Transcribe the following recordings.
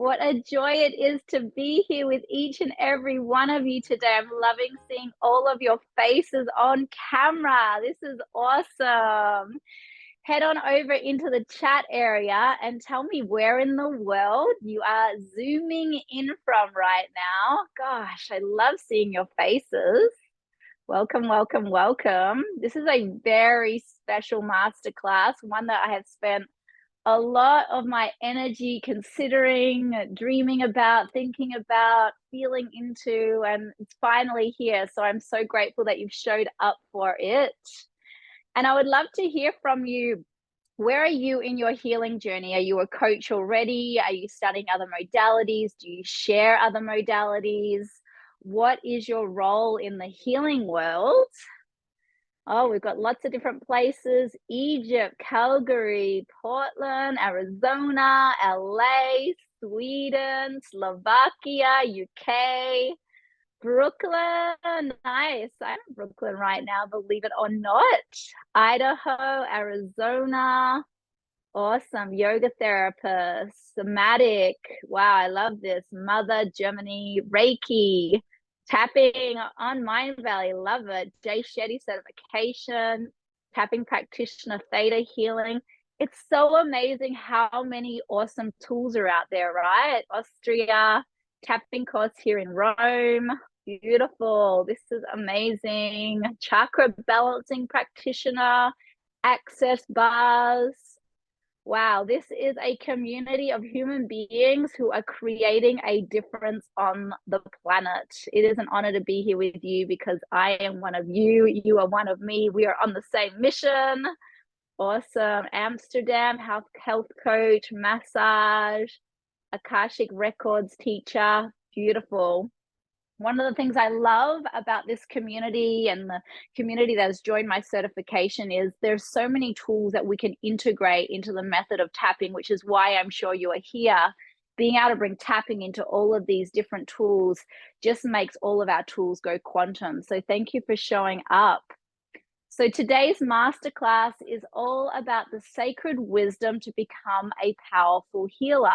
What a joy it is to be here with each and every one of you today. I'm loving seeing all of your faces on camera. This is awesome. Head on over into the chat area and tell me where in the world you are zooming in from right now. Gosh, I love seeing your faces. Welcome, welcome, welcome. This is a very special masterclass, one that I have spent a lot of my energy considering, dreaming about, thinking about, feeling into, and it's finally here. So I'm so grateful that you've showed up for it. And I would love to hear from you. Where are you in your healing journey? Are you a coach already? Are you studying other modalities? Do you share other modalities? What is your role in the healing world? Oh, we've got lots of different places: Egypt, Calgary, Portland, Arizona, LA, Sweden, Slovakia, UK, Brooklyn. Nice. I'm in Brooklyn right now, believe it or not. Idaho, Arizona. Awesome. Yoga therapist, somatic. Wow, I love this. Mother, Germany, Reiki, tapping on Mind Valley. Love it. Jay Shetty certification, tapping practitioner, theta healing. It's so amazing how many awesome tools are out there, right? Austria, tapping course here in Rome. Beautiful. This is amazing. Chakra balancing practitioner, access bars. Wow, this is a community of human beings who are creating a difference on the planet. It is an honor to be here with you because I am one of you. You are one of me. We are on the same mission. Awesome. Amsterdam, health coach, massage, Akashic Records teacher. Beautiful. One of the things I love about this community and the community that has joined my certification is there's so many tools that we can integrate into the method of tapping, which is why I'm sure you are here. Being able to bring tapping into all of these different tools just makes all of our tools go quantum. So thank you for showing up. So today's masterclass is all about the sacred wisdom to become a powerful healer.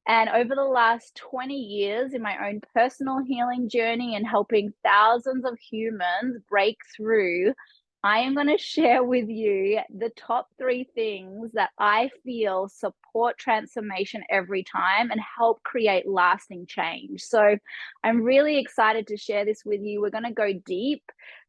And over the last 20 years in my own personal healing journey and helping thousands of humans break through, I am going to share with you the top 3 things that I feel support transformation every time and help create lasting change. So I'm really excited to share this with you. We're going to go deep.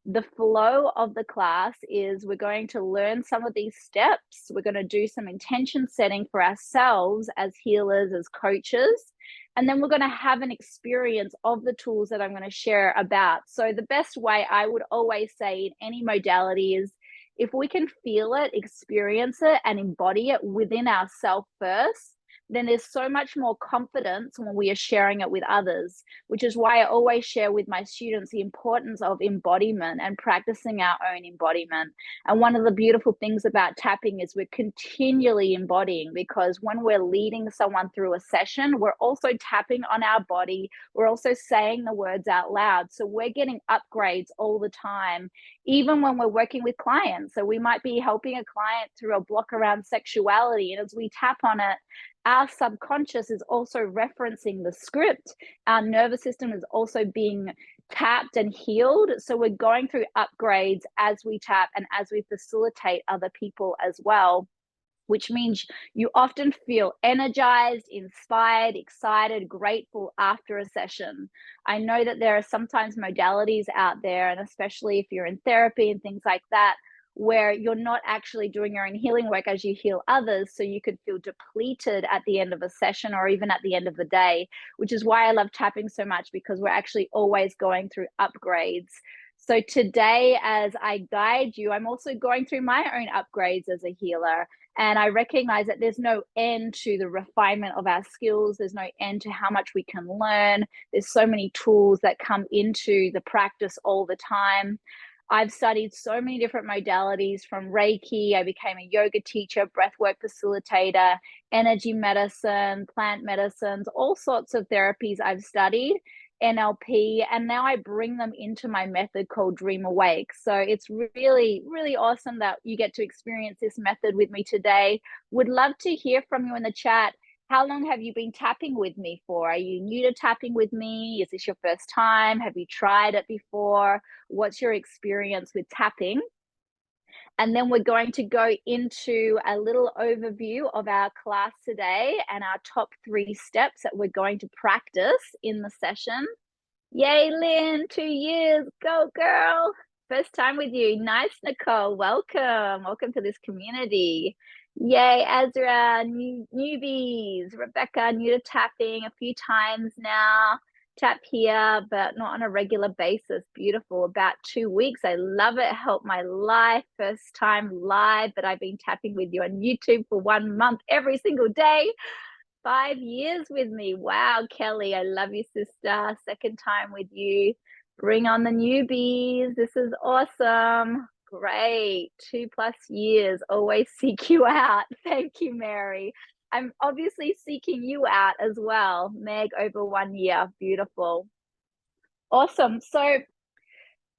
The flow of the class is we're going to learn some of these steps. We're going to do some intention setting for ourselves as healers, as coaches. And then we're going to have an experience of the tools that I'm going to share about. So the best way I would always say in any modality is if we can feel it, experience it, and embody it within ourselves first, then there's so much more confidence when we are sharing it with others, which is why I always share with my students the importance of embodiment and practicing our own embodiment. And one of the beautiful things about tapping is we're continually embodying, because when we're leading someone through a session, we're also tapping on our body. We're also saying the words out loud. So we're getting upgrades all the time, even when we're working with clients. So we might be helping a client through a block around sexuality. And as we tap on it, our subconscious is also referencing the script. Our nervous system is also being tapped and healed. So we're going through upgrades as we tap and as we facilitate other people as well, which means you often feel energized, inspired, excited, grateful after a session. I know that there are sometimes modalities out there, and especially if you're in therapy and things like that, where you're not actually doing your own healing work as you heal others. So you could feel depleted at the end of a session or even at the end of the day, which is why I love tapping so much, because we're actually always going through upgrades. So today, as I guide you, I'm also going through my own upgrades as a healer. And I recognize that there's no end to the refinement of our skills. There's no end to how much we can learn. There's so many tools that come into the practice all the time. I've studied so many different modalities, from Reiki. I became a yoga teacher, breathwork facilitator, energy medicine, plant medicines, all sorts of therapies I've studied, NLP, and now I bring them into my method called Dream Awake. So it's really, really awesome that you get to experience this method with me today. Would love to hear from you in the chat. How long have you been tapping with me for? Are you new to tapping with me? Is this your first time? Have you tried it before? What's your experience with tapping? And then we're going to go into a little overview of our class today and our top 3 steps that we're going to practice in the session. Yay, Lynn, 2 years. Go, girl. First time with you. Nice, Nicole. Welcome. Welcome to this community. Yay, Azra, newbies. Rebecca, new to tapping a few times now. Tap here, but not on a regular basis. Beautiful. About 2 weeks. I love it. Helped my life. First time live, but I've been tapping with you on YouTube for 1 month every single day. 5 years with me. Wow, Kelly, I love you, sister. Second time with you. Bring on the newbies. This is awesome. Great. 2+ years. Always seek you out. Thank you, Mary. I'm obviously seeking you out as well. Meg, over 1 year. Beautiful. Awesome. So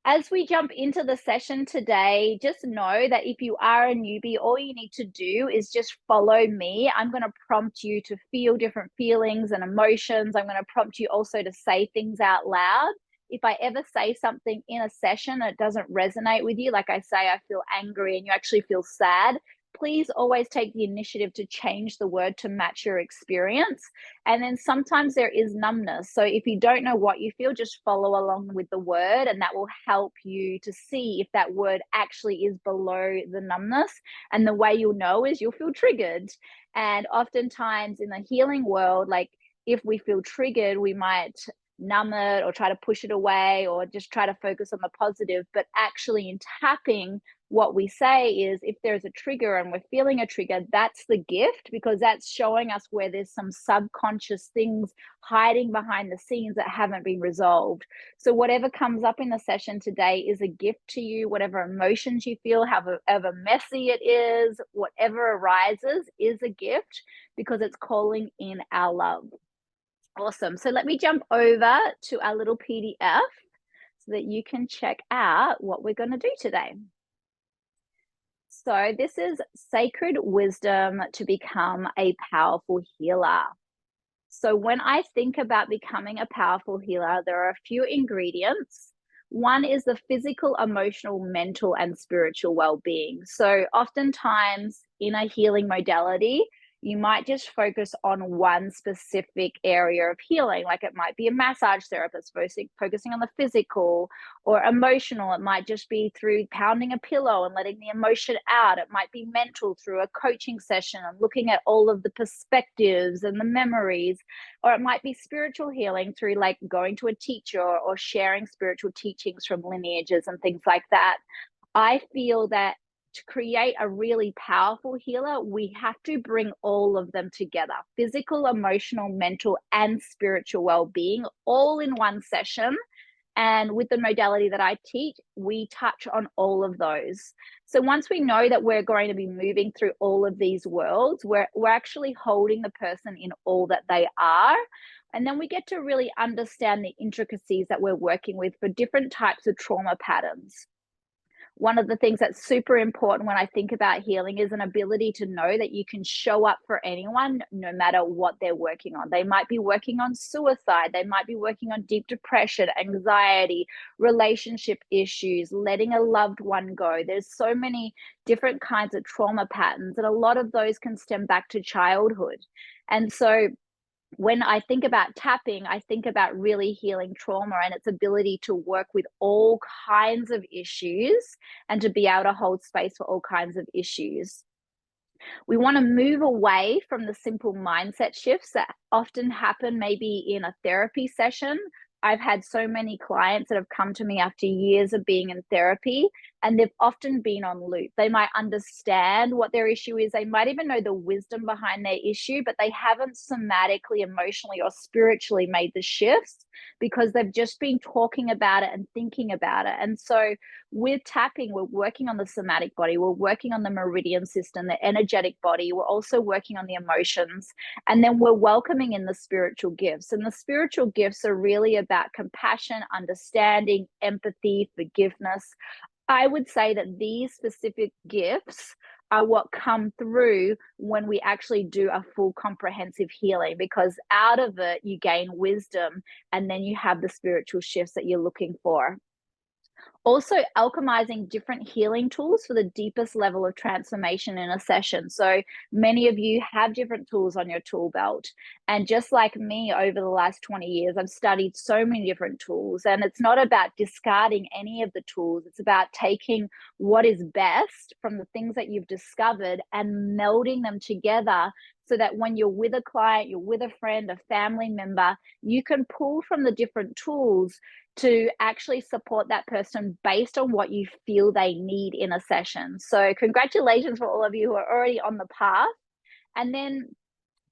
as we jump into the session today, just know that if you are a newbie, all you need to do is just follow me. I'm going to prompt you to feel different feelings and emotions. I'm going to prompt you also to say things out loud. If I ever say something in a session that doesn't resonate with you, like I say, I feel angry and you actually feel sad, please always take the initiative to change the word to match your experience. And then sometimes there is numbness. So if you don't know what you feel, just follow along with the word, and that will help you to see if that word actually is below the numbness. And the way you'll know is you'll feel triggered. And oftentimes in the healing world, like if we feel triggered, we might numb it or try to push it away or just try to focus on the positive. But actually in tapping, what we say is if there's a trigger and we're feeling a trigger, that's the gift, because that's showing us where there's some subconscious things hiding behind the scenes that haven't been resolved. So whatever comes up in the session today is a gift to you. Whatever emotions you feel, however messy it is, whatever arises is a gift, because it's calling in our love. Awesome. So let me jump over to our little PDF so that you can check out what we're going to do today. So this is sacred wisdom to become a powerful healer. So when I think about becoming a powerful healer, there are a few ingredients. One is the physical, emotional, mental, and spiritual well-being. So oftentimes in a healing modality, you might just focus on one specific area of healing. Like it might be a massage therapist focusing on the physical, or emotional. It might just be through pounding a pillow and letting the emotion out. It might be mental through a coaching session and looking at all of the perspectives and the memories. Or it might be spiritual healing through like going to a teacher or sharing spiritual teachings from lineages and things like that. I feel that to create a really powerful healer, we have to bring all of them together: physical, emotional, mental, and spiritual well-being, all in one session. And with the modality that I teach, we touch on all of those. So once we know that we're going to be moving through all of these worlds, we're actually holding the person in all that they are. And then we get to really understand the intricacies that we're working with for different types of trauma patterns. One of the things that's super important when I think about healing is an ability to know that you can show up for anyone no matter what they're working on. They might be working on suicide. They might be working on deep depression, anxiety, relationship issues, letting a loved one go. There's so many different kinds of trauma patterns, and a lot of those can stem back to childhood. And so when I think about tapping, I think about really healing trauma and its ability to work with all kinds of issues and to be able to hold space for all kinds of issues. We want to move away from the simple mindset shifts that often happen maybe in a therapy session. I've had so many clients that have come to me after years of being in therapy, and they've often been on loop. They might understand what their issue is. They might even know the wisdom behind their issue, but they haven't somatically, emotionally, or spiritually made the shifts because they've just been talking about it and thinking about it. And so with tapping, we're working on the somatic body. We're working on the meridian system, the energetic body. We're also working on the emotions. And then we're welcoming in the spiritual gifts. And the spiritual gifts are really about compassion, understanding, empathy, forgiveness. I would say that these specific gifts are what come through when we actually do a full comprehensive healing, because out of it you gain wisdom, and then you have the spiritual shifts that you're looking for. Also, alchemizing different healing tools for the deepest level of transformation in a session. So many of you have different tools on your tool belt. And just like me, over the last 20 years, I've studied so many different tools. And it's not about discarding any of the tools, it's about taking what is best from the things that you've discovered and melding them together, so that when you're with a client, you're with a friend, a family member, you can pull from the different tools to actually support that person based on what you feel they need in a session. So congratulations for all of you who are already on the path. And then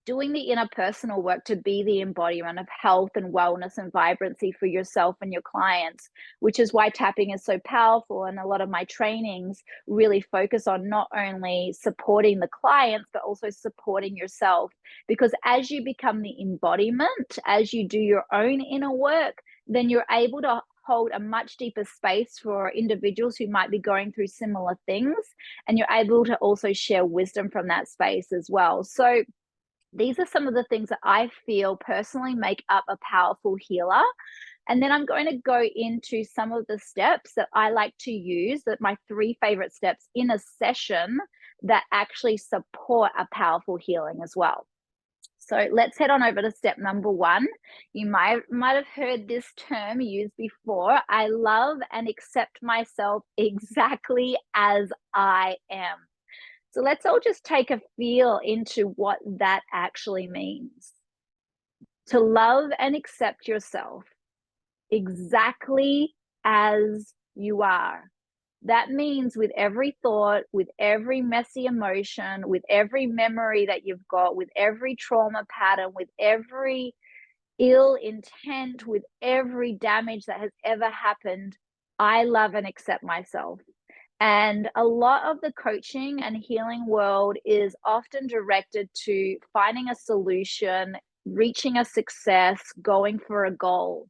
doing the interpersonal work to be the embodiment of health and wellness and vibrancy for yourself and your clients, which is why tapping is so powerful. And a lot of my trainings really focus on not only supporting the clients, but also supporting yourself. Because as you become the embodiment, as you do your own inner work, then you're able to hold a much deeper space for individuals who might be going through similar things. And you're able to also share wisdom from that space as well. So these are some of the things that I feel personally make up a powerful healer. And then I'm going to go into some of the steps that I like to use, that my 3 favorite steps in a session that actually support a powerful healing as well. So let's head on over to step number 1. You might have heard this term used before. I love and accept myself exactly as I am. So let's all just take a feel into what that actually means. To love and accept yourself exactly as you are. That means with every thought, with every messy emotion, with every memory that you've got, with every trauma pattern, with every ill intent, with every damage that has ever happened, I love and accept myself. And a lot of the coaching and healing world is often directed to finding a solution, reaching a success, going for a goal.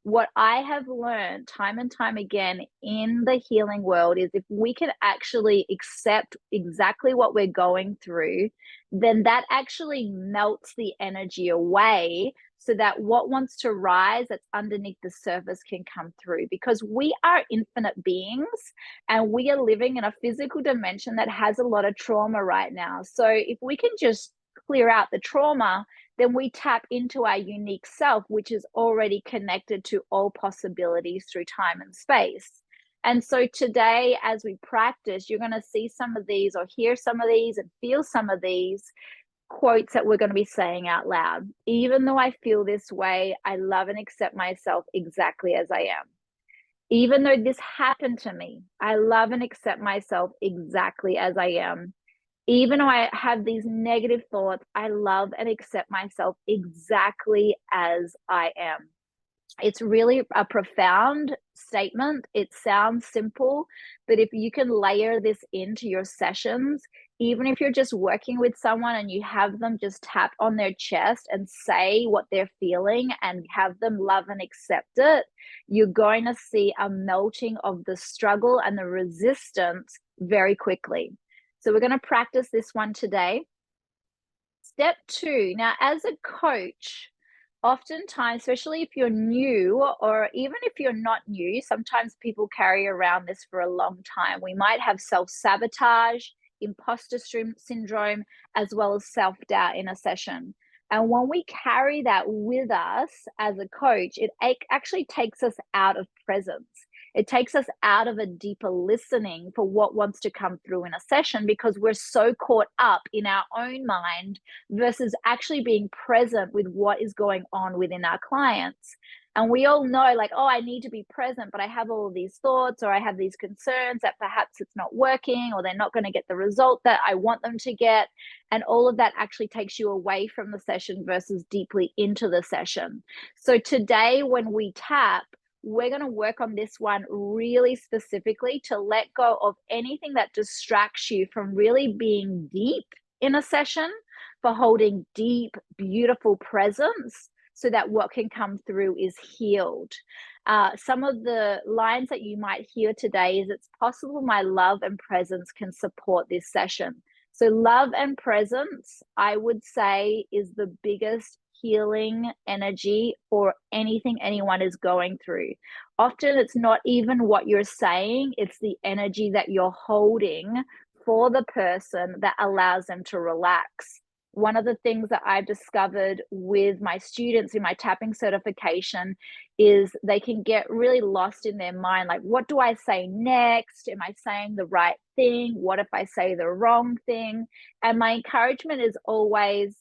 What I have learned time and time again in the healing world is if we can actually accept exactly what we're going through, then that actually melts the energy away, so that what wants to rise that's underneath the surface can come through. Because we are infinite beings, and we are living in a physical dimension that has a lot of trauma right now. So if we can just clear out the trauma, then we tap into our unique self, which is already connected to all possibilities through time and space. And so today, as we practice, you're going to see some of these, or hear some of these, and feel some of these quotes that we're going to be saying out loud. Even though I feel this way, I love and accept myself exactly as I am. Even though this happened to me, I love and accept myself exactly as I am. Even though I have these negative thoughts, I love and accept myself exactly as I am. It's really a profound statement. It sounds simple, but if you can layer this into your sessions, even if you're just working with someone and you have them just tap on their chest and say what they're feeling and have them love and accept it, you're going to see a melting of the struggle and the resistance very quickly. So we're going to practice this one today. Step 2. Now, as a coach, oftentimes, especially if you're new, or even if you're not new, sometimes people carry around this for a long time. We might have self-sabotage, imposter syndrome, as well as self-doubt in a session. And when we carry that with us as a coach, it actually takes us out of presence. It takes us out of a deeper listening for what wants to come through in a session, because we're so caught up in our own mind versus actually being present with what is going on within our clients. And we all know, like, oh, I need to be present, but I have all of these thoughts, or I have these concerns that perhaps it's not working, or they're not going to get the result that I want them to get. And all of that actually takes you away from the session versus deeply into the session. So today, when we tap, we're going to work on this one really specifically to let go of anything that distracts you from really being deep in a session, for holding deep, beautiful presence, so that what can come through is healed. Some of the lines that you might hear today is, it's possible my love and presence can support this session. So love and presence, I would say, is the biggest healing energy for anything anyone is going through. Often it's not even what you're saying, it's the energy that you're holding for the person that allows them to relax. One of the things that I've discovered with my students in my tapping certification is they can get really lost in their mind. Like, what do I say next? Am I saying the right thing? What if I say the wrong thing? And my encouragement is always,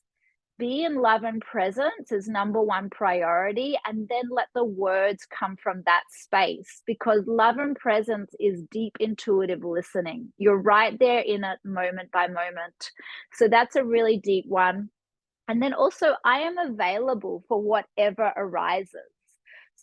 be in love and presence is number one priority, and then let the words come from that space, because love and presence is deep intuitive listening. You're right there in it moment by moment. So that's a really deep one. And then also, I am available for whatever arises.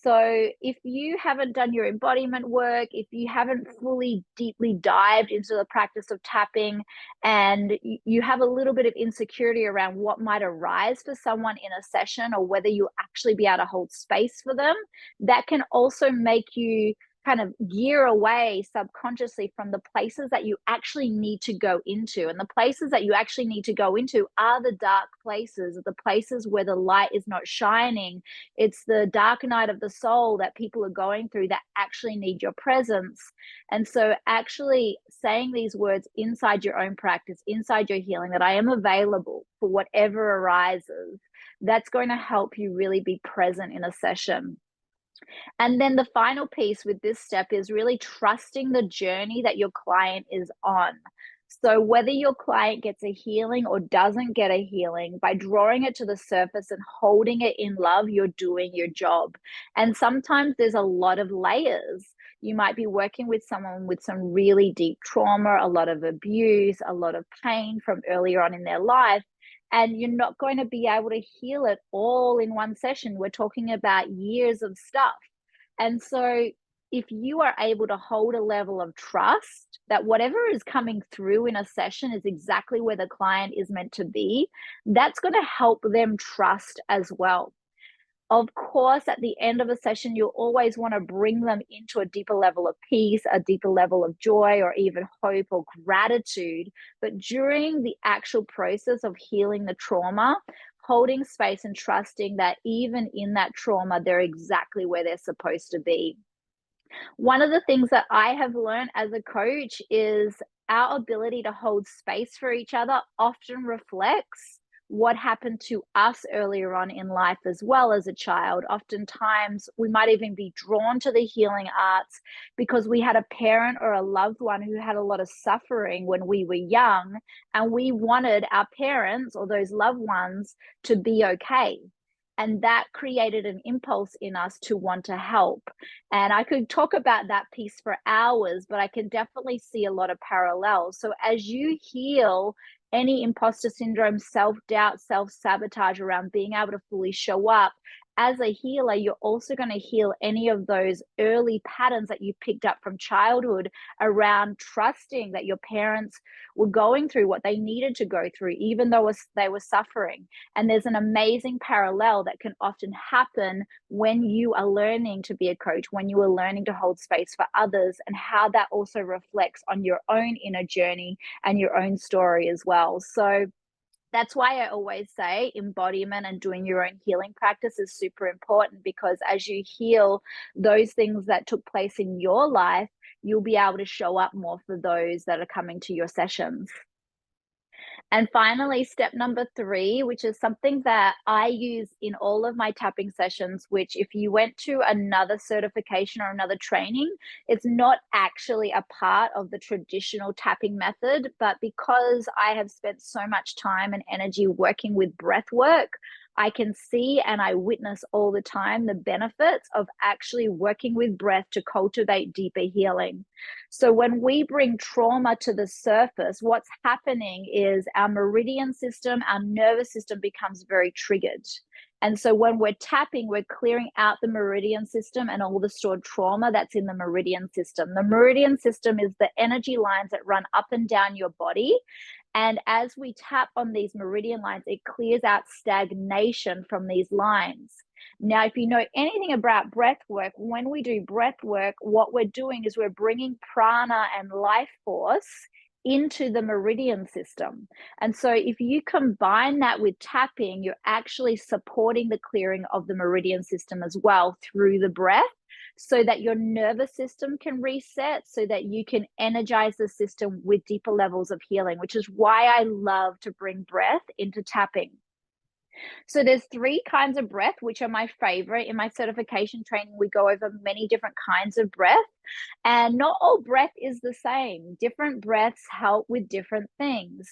So if you haven't done your embodiment work, if you haven't fully deeply dived into the practice of tapping, and you have a little bit of insecurity around what might arise for someone in a session, or whether you'll actually be able to hold space for them, that can also make you kind of gear away subconsciously from the places that you actually need to go into. And the places that you actually need to go into are the dark places, the places where the light is not shining. It's the dark night of the soul that people are going through that actually need your presence. And so actually saying these words inside your own practice, inside your healing, that I am available for whatever arises, that's going to help you really be present in a session. And then the final piece with this step is really trusting the journey that your client is on. So whether your client gets a healing or doesn't get a healing, by drawing it to the surface and holding it in love, you're doing your job. And sometimes there's a lot of layers. You might be working with someone with some really deep trauma, a lot of abuse, a lot of pain from earlier on in their life. And you're not going to be able to heal it all in one session. We're talking about years of stuff. And so if you are able to hold a level of trust that whatever is coming through in a session is exactly where the client is meant to be, that's going to help them trust as well. Of course, at the end of a session, you'll always want to bring them into a deeper level of peace, a deeper level of joy, or even hope or gratitude. But during the actual process of healing the trauma, holding space and trusting that even in that trauma, they're exactly where they're supposed to be. One of the things that I have learned as a coach is our ability to hold space for each other often reflects what happened to us earlier on in life as well as a child. Oftentimes, we might even be drawn to the healing arts because we had a parent or a loved one who had a lot of suffering when we were young, and we wanted our parents or those loved ones to be okay. And that created an impulse in us to want to help. And I could talk about that piece for hours, but I can definitely see a lot of parallels. So as you heal any imposter syndrome, self-doubt, self-sabotage around being able to fully show up, as a healer, you're also going to heal any of those early patterns that you picked up from childhood around trusting that your parents were going through what they needed to go through, even though they were suffering. And there's an amazing parallel that can often happen when you are learning to be a coach, when you are learning to hold space for others, and how that also reflects on your own inner journey and your own story as well. So that's why I always say embodiment and doing your own healing practice is super important, because as you heal those things that took place in your life, you'll be able to show up more for those that are coming to your sessions. And finally, step number 3, which is something that I use in all of my tapping sessions, which if you went to another certification or another training, it's not actually a part of the traditional tapping method. But because I have spent so much time and energy working with breath work, I can see and I witness all the time the benefits of actually working with breath to cultivate deeper healing. So when we bring trauma to the surface, what's happening is our meridian system, our nervous system becomes very triggered. And so when we're tapping, we're clearing out the meridian system and all the stored trauma that's in the meridian system. The meridian system is the energy lines that run up and down your body. And as we tap on these meridian lines, it clears out stagnation from these lines. Now, if you know anything about breath work, when we do breath work, what we're doing is we're bringing prana and life force into the meridian system. And so if you combine that with tapping, you're actually supporting the clearing of the meridian system as well through the breath, so that your nervous system can reset, so that you can energize the system with deeper levels of healing, which is why I love to bring breath into tapping. So there's 3 kinds of breath, which are my favorite. In my certification training, we go over many different kinds of breath, and not all breath is the same. Different breaths help with different things.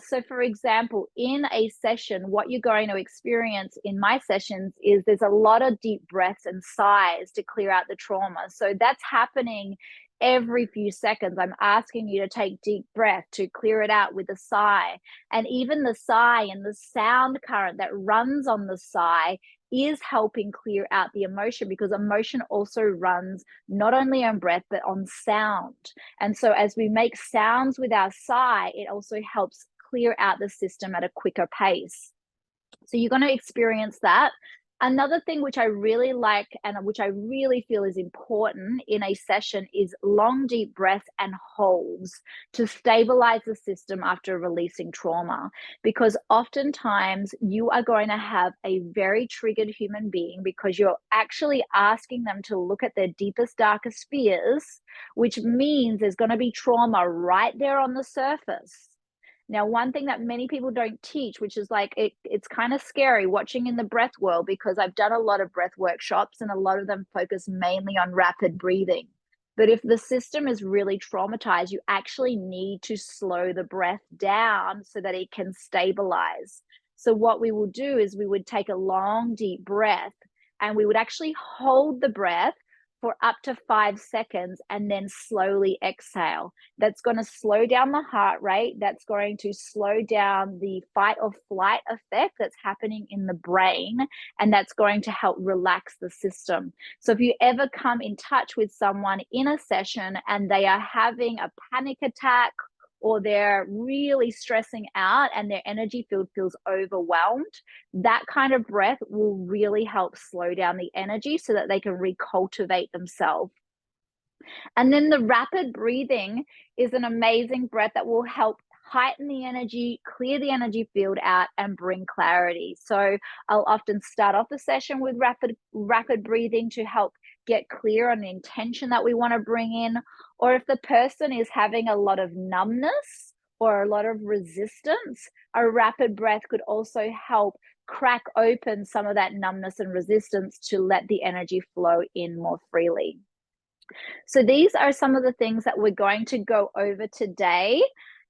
So for example, in a session, what you're going to experience in my sessions is there's a lot of deep breaths and sighs to clear out the trauma. So that's happening every few seconds. I'm asking you to take deep breath to clear it out with a sigh. And even the sigh and the sound current that runs on the sigh is helping clear out the emotion, because emotion also runs not only on breath, but on sound. And so as we make sounds with our sigh, it also helps clear out the system at a quicker pace. So you're going to experience that. Another thing which I really like and which I really feel is important in a session is long, deep breaths and holds to stabilize the system after releasing trauma. Because oftentimes you are going to have a very triggered human being, because you're actually asking them to look at their deepest, darkest fears, which means there's going to be trauma right there on the surface. Now, one thing that many people don't teach, which is like, it's kind of scary watching in the breath world, because I've done a lot of breath workshops and a lot of them focus mainly on rapid breathing. But if the system is really traumatized, you actually need to slow the breath down so that it can stabilize. So what we will do is we would take a long, deep breath, and we would actually hold the breath for up to 5 seconds and then slowly exhale. That's going to slow down the heart rate. That's going to slow down the fight or flight effect that's happening in the brain. And that's going to help relax the system. So if you ever come in touch with someone in a session and they are having a panic attack, or they're really stressing out and their energy field feels overwhelmed, that kind of breath will really help slow down the energy so that they can recultivate themselves. And then the rapid breathing is an amazing breath that will help heighten the energy, clear the energy field out, and bring clarity. So I'll often start off the session with rapid breathing to help get clear on the intention that we want to bring in. Or if the person is having a lot of numbness or a lot of resistance, a rapid breath could also help crack open some of that numbness and resistance to let the energy flow in more freely. So these are some of the things that we're going to go over today.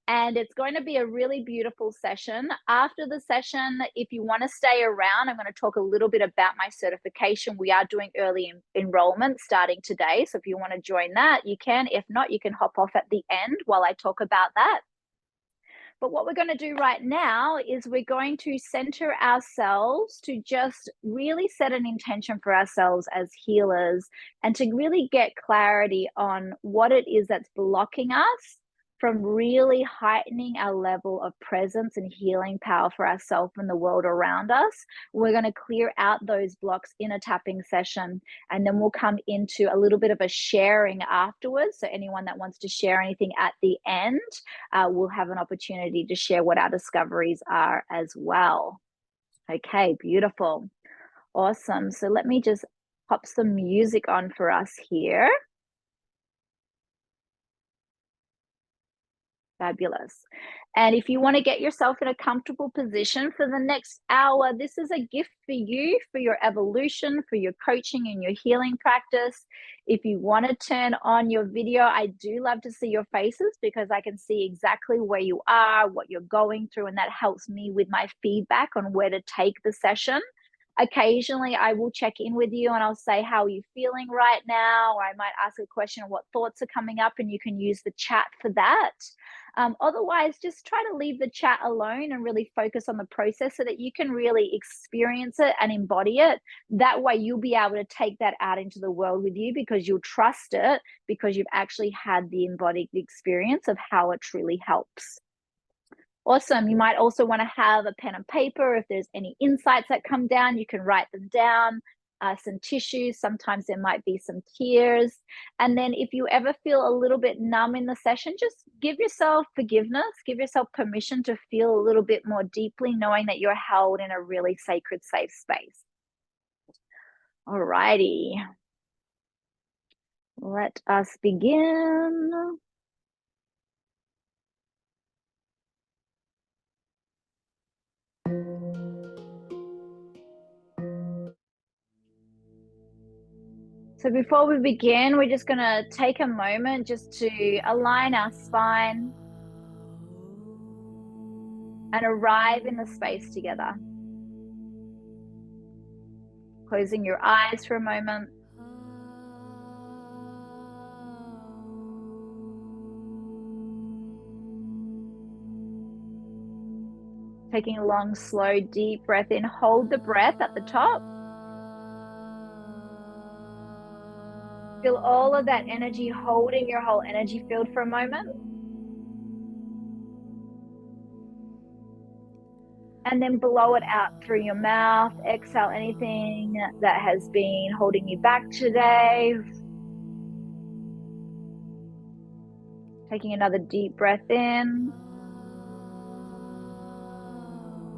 And it's going to be a really beautiful session. After the session, if you want to stay around, I'm going to talk a little bit about my certification. We are doing early enrollment starting today. So if you want to join that, you can. If not, you can hop off at the end while I talk about that. But what we're going to do right now is we're going to center ourselves to just really set an intention for ourselves as healers, and to really get clarity on what it is that's blocking us from really heightening our level of presence and healing power for ourselves and the world around us. We're going to clear out those blocks in a tapping session, and then we'll come into a little bit of a sharing afterwards. So anyone that wants to share anything at the end, we'll have an opportunity to share what our discoveries are as well. Okay, beautiful. Awesome. So let me just pop some music on for us here. Fabulous. And if you want to get yourself in a comfortable position for the next hour, this is a gift for you, for your evolution, for your coaching and your healing practice. If you want to turn on your video, I do love to see your faces, because I can see exactly where you are, what you're going through, and that helps me with my feedback on where to take the session. Occasionally, I will check in with you and I'll say, how are you feeling right now? Or I might ask a question, what thoughts are coming up, and you can use the chat for that. Otherwise, just try to leave the chat alone and really focus on the process so that you can really experience it and embody it. That way you'll be able to take that out into the world with you, because you'll trust it, because you've actually had the embodied experience of how it truly helps. Awesome. You might also want to have a pen and paper. If there's any insights that come down, you can write them down. Some tissues. Sometimes there might be some tears. And then if you ever feel a little bit numb in the session, just give yourself forgiveness, give yourself permission to feel a little bit more deeply, knowing that you're held in a really sacred, safe space. All righty. Let us begin. So before we begin, we're just going to take a moment just to align our spine and arrive in the space together. Closing your eyes for a moment. Taking a long, slow, deep breath in. Hold the breath at the top. Feel all of that energy holding your whole energy field for a moment. And then blow it out through your mouth. Exhale anything that has been holding you back today. Taking another deep breath in.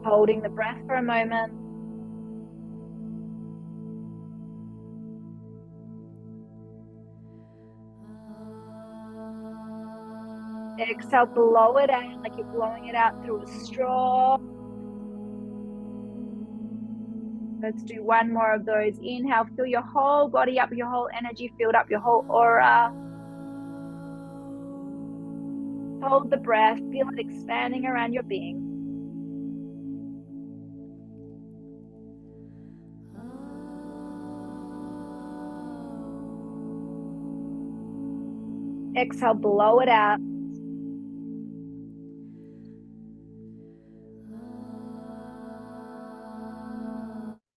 Holding the breath for a moment. Exhale, blow it out like you're blowing it out through a straw. Let's do one more of those. Inhale, fill your whole body up, your whole energy field up, your whole aura. Hold the breath, feel it expanding around your being. Exhale, blow it out.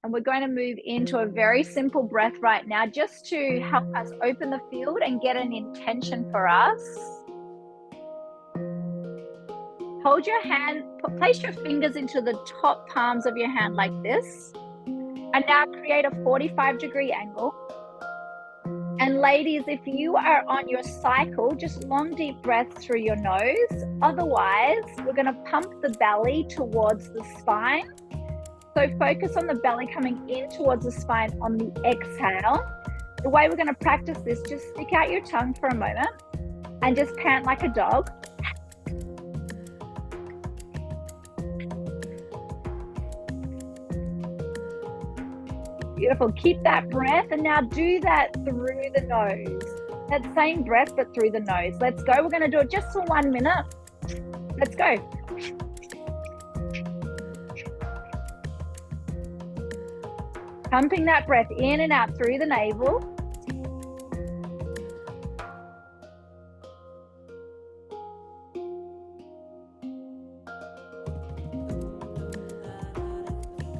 And we're going to move into a very simple breath right now, just to help us open the field and get an intention for us. Hold your hand, place your fingers into the top palms of your hand like this. And now create a 45-degree angle. And ladies, if you are on your cycle, just long, deep breaths through your nose. Otherwise, we're going to pump the belly towards the spine. So focus on the belly coming in towards the spine on the exhale. The way we're going to practice this, just stick out your tongue for a moment and just pant like a dog. Beautiful. Keep that breath and now do that through the nose. That same breath, but through the nose. Let's go. We're going to do it just for 1 minute. Let's go. Pumping that breath in and out through the navel.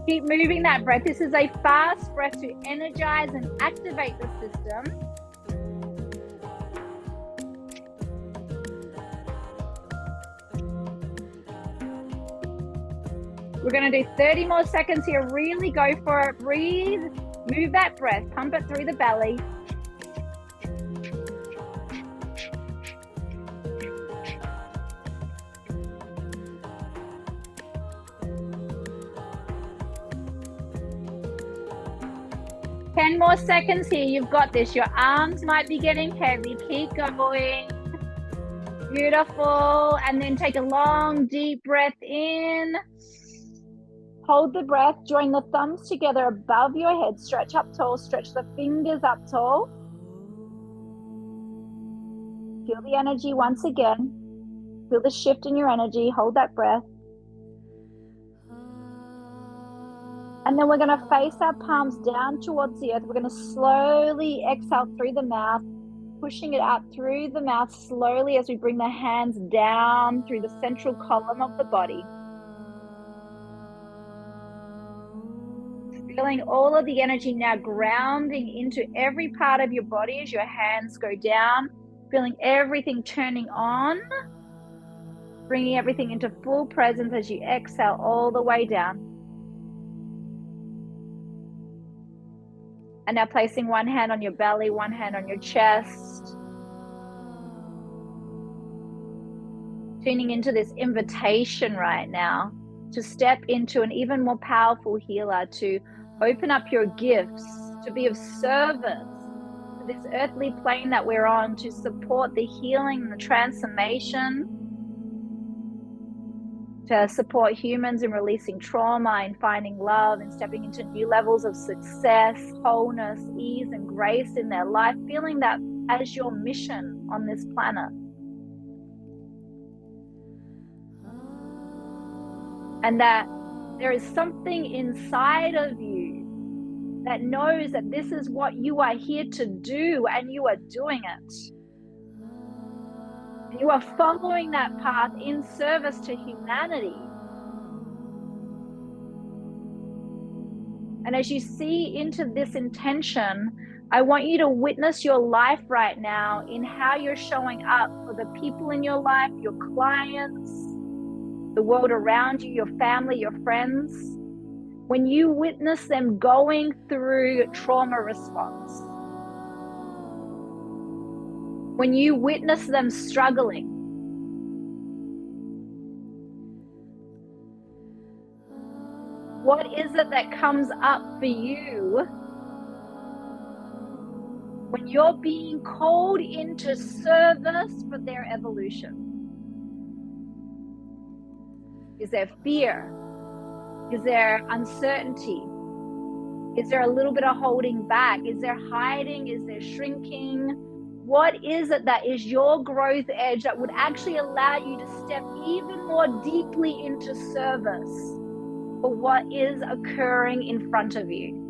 Keep moving that breath. This is a fast breath to energize and activate the system. We're going to do 30 more seconds here. Really go for it. Breathe. Move that breath. Pump it through the belly. Ten more seconds here. You've got this. Your arms might be getting heavy. Keep going. Beautiful. And then take a long, deep breath in. Hold the breath. Join the thumbs together above your head. Stretch up tall. Stretch the fingers up tall. Feel the energy once again. Feel the shift in your energy. Hold that breath. And then we're going to face our palms down towards the earth. We're going to slowly exhale through the mouth, pushing it out through the mouth slowly as we bring the hands down through the central column of the body. Feeling all of the energy now grounding into every part of your body as your hands go down. Feeling everything turning on. Bringing everything into full presence as you exhale all the way down. And now placing one hand on your belly, one hand on your chest. Tuning into this invitation right now to step into an even more powerful healer, to open up your gifts, to be of service to this earthly plane that we're on, to support the healing and the transformation, to support humans in releasing trauma, in finding love, and stepping into new levels of success, wholeness, ease, and grace in their life, feeling that as your mission on this planet. And that there is something inside of you that knows that this is what you are here to do, and you are doing it. You are following that path in service to humanity. And as you see into this intention, I want you to witness your life right now in how you're showing up for the people in your life, your clients, the world around you, your family, your friends. When you witness them going through trauma response, when you witness them struggling, what is it that comes up for you when you're being called into service for their evolution? Is there fear? Is there uncertainty? Is there a little bit of holding back? Is there hiding? Is there shrinking? What is it that is your growth edge that would actually allow you to step even more deeply into service for what is occurring in front of you?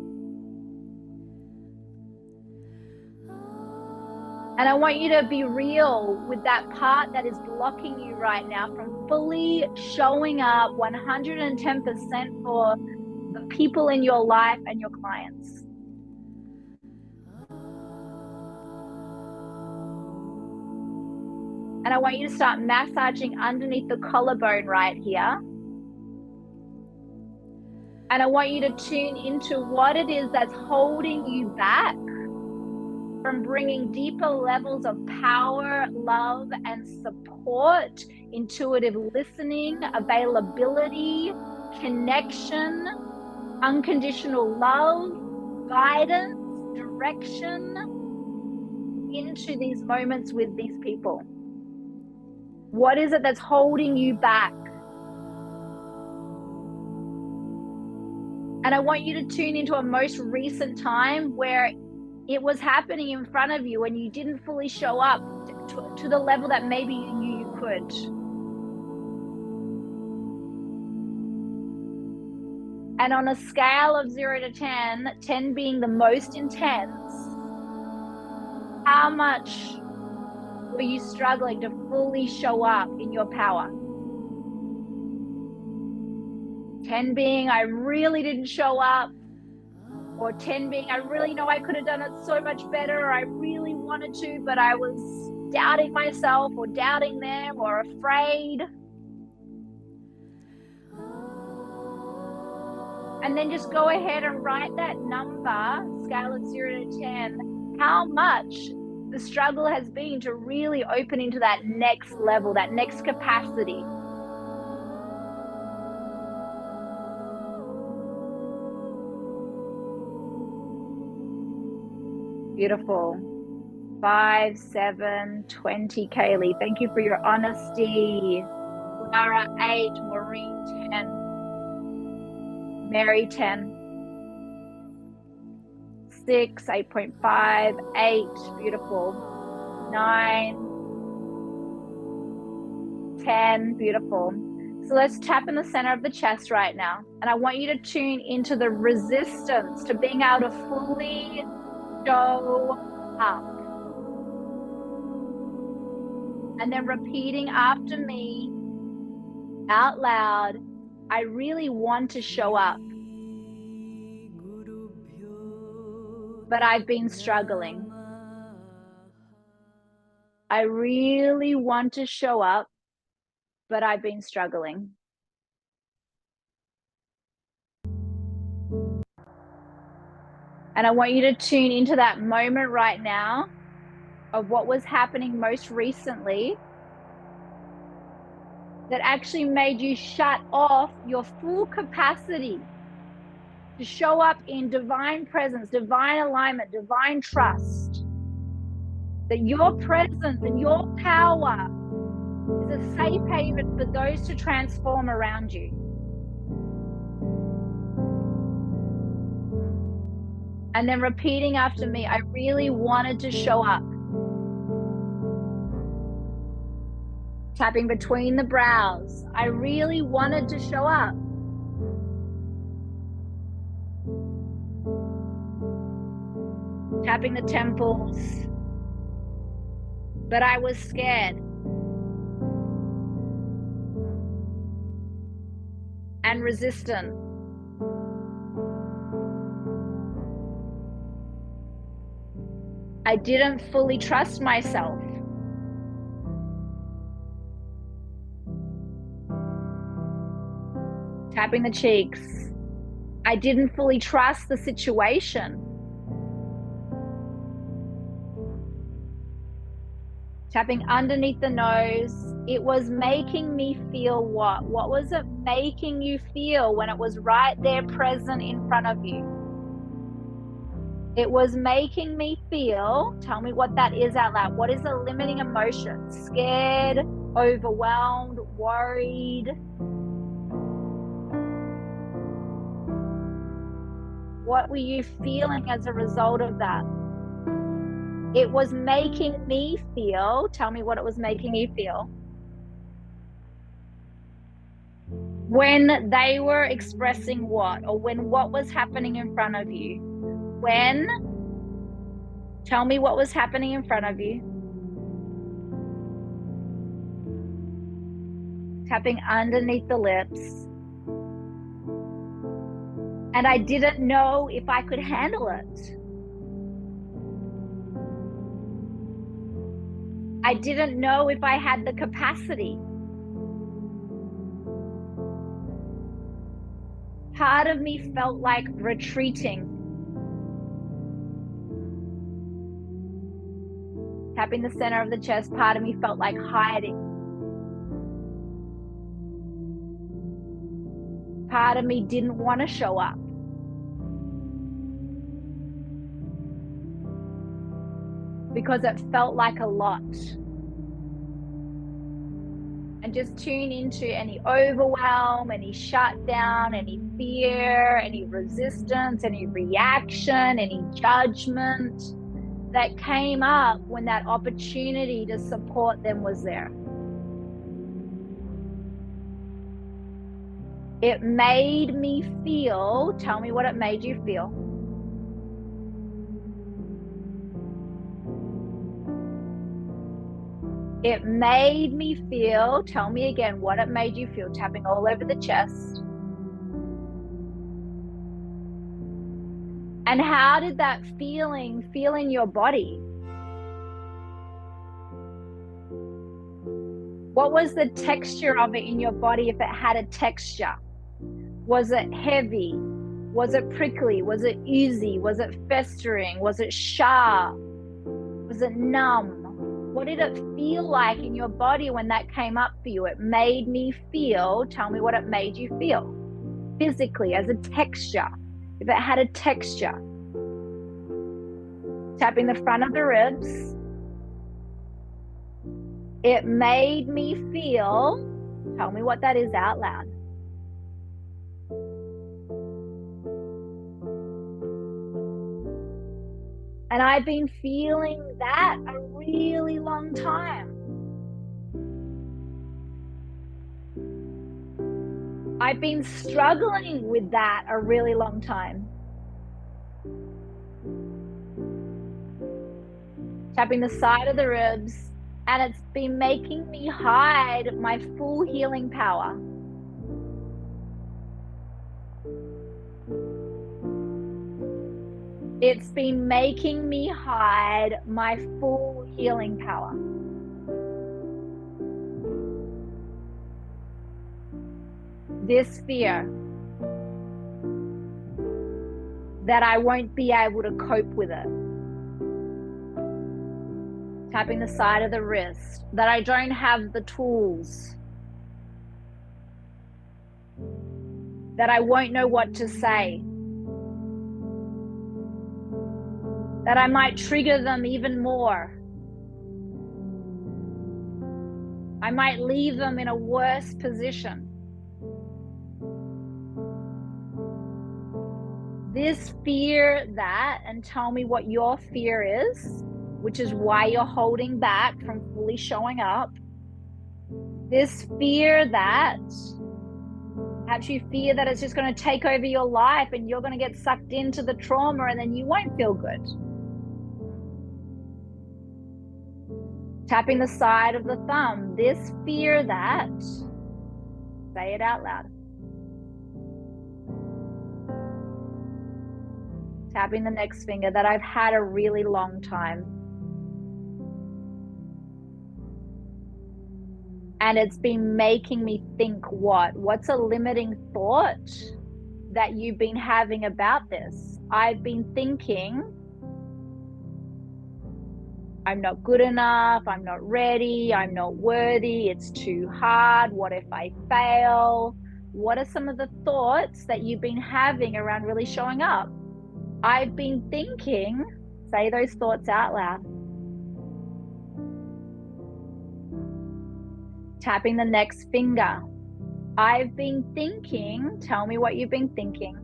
And I want you to be real with that part that is blocking you right now from fully showing up 110% for the people in your life and your clients. And I want you to start massaging underneath the collarbone right here. And I want you to tune into what it is that's holding you back from bringing deeper levels of power, love, and support, intuitive listening, availability, connection, unconditional love, guidance, direction into these moments with these people. What is it that's holding you back? And I want you to tune into a most recent time where it was happening in front of you and you didn't fully show up to the level that maybe you knew you could. And on a scale of 0 to 10, 10 being the most intense, how much were you struggling to fully show up in your power? 10 being, I really didn't show up. Or 10 being, I really know I could have done it so much better. Or I really wanted to, but I was doubting myself or doubting them or afraid. And then just go ahead and write that number, scale of 0 to 10, how much the struggle has been to really open into that next level, that next capacity. Beautiful. 5, 7, 20, Kaylee. Thank you for your honesty. Lara, 8, Maureen, 10. Mary, 10. 6, 8.5, 8, beautiful. 9, 10, beautiful. So let's tap in the center of the chest right now. And I want you to tune into the resistance to being able to fully show up. And then repeating after me out loud, I really want to show up, but I've been struggling. I really want to show up, but I've been struggling. And I want you to tune into that moment right now of what was happening most recently that actually made you shut off your full capacity to show up in divine presence, divine alignment, divine trust. That your presence and your power is a safe haven for those to transform around you. And then repeating after me, I really wanted to show up. Tapping between the brows. I really wanted to show up. Tapping the temples. But I was scared. And resistant. I didn't fully trust myself. Tapping the cheeks. I didn't fully trust the situation. Tapping underneath the nose. It was making me feel what? What was it making you feel when it was right there present in front of you? It was making me feel, tell me what that is out loud. What is a limiting emotion? Scared, overwhelmed, worried? What were you feeling as a result of that? It was making me feel, tell me what it was making you feel. When they were expressing what? Or when what was happening in front of you? When? Tell me what was happening in front of you. Tapping underneath the lips. And I didn't know if I could handle it. I didn't know if I had the capacity. Part of me felt like retreating. Tapping the center of the chest, part of me felt like hiding. Part of me didn't want to show up. Because it felt like a lot. And just tune into any overwhelm, any shutdown, any fear, any resistance, any reaction, any judgment that came up when that opportunity to support them was there. It made me feel, tell me what it made you feel. It made me feel, tell me again what it made you feel, tapping all over the chest. And how did that feeling feel in your body? What was the texture of it in your body if it had a texture? Was it heavy? Was it prickly? Was it oozy? Was it festering? Was it sharp? Was it numb? What did it feel like in your body when that came up for you? It made me feel, tell me what it made you feel physically as a texture. If it had a texture. Tapping the front of the ribs. It made me feel, tell me what that is out loud. And I've been feeling that a really long time. I've been struggling with that a really long time. Tapping the side of the ribs, and it's been making me hide my full healing power. It's been making me hide my full healing power. this fear that I won't be able to cope with it. Tapping the side of the wrist, that I don't have the tools, that I won't know what to say, that I might trigger them even more. I might leave them in a worse position. This fear that, and tell me what your fear is, which is why you're holding back from fully showing up. This fear that, perhaps you fear that it's just going to take over your life and you're going to get sucked into the trauma and then you won't feel good. Tapping the side of the thumb, this fear that, say it out loud. Tapping the next finger, that I've had a really long time. And it's been making me think what? What's a limiting thought that you've been having about this? I've been thinking, I'm not good enough, I'm not ready, I'm not worthy, it's too hard, what if I fail? What are some of the thoughts that you've been having around really showing up? I've been thinking, say those thoughts out loud. Tapping the next finger. I've been thinking, tell me what you've been thinking.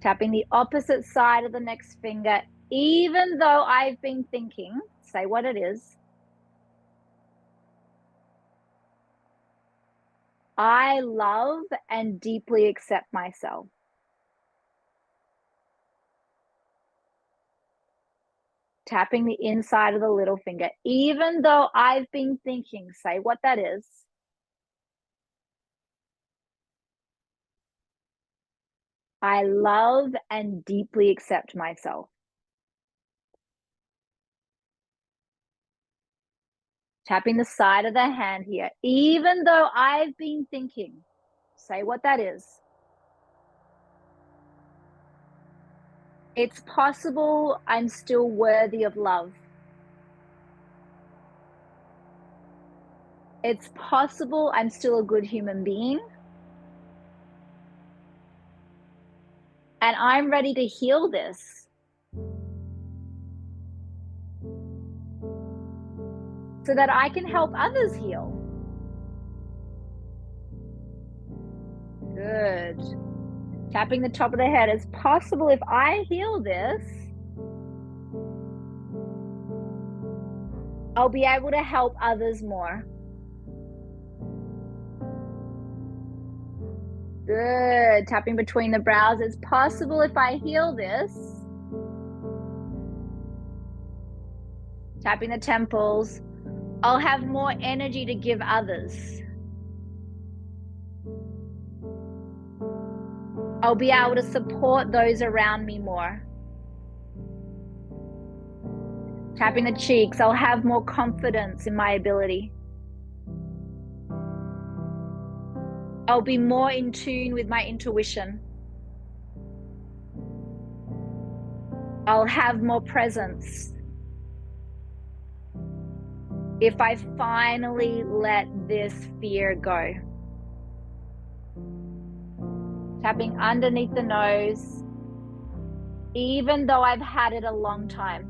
Tapping the opposite side of the next finger, even though I've been thinking, say what it is. I love and deeply accept myself. Tapping the inside of the little finger, even though I've been thinking, say what that is. I love and deeply accept myself. Tapping the side of the hand here, even though I've been thinking, say what that is. It's possible I'm still worthy of love. It's possible I'm still a good human being. And I'm ready to heal this. So that I can help others heal. Good. Tapping the top of the head. It's possible if I heal this, I'll be able to help others more. Good. Tapping between the brows. It's possible if I heal this. Tapping the temples. I'll have more energy to give others. I'll be able to support those around me more. Tapping the cheeks. I'll have more confidence in my ability. I'll be more in tune with my intuition. I'll have more presence. If I finally let this fear go. Tapping underneath the nose, even though I've had it a long time.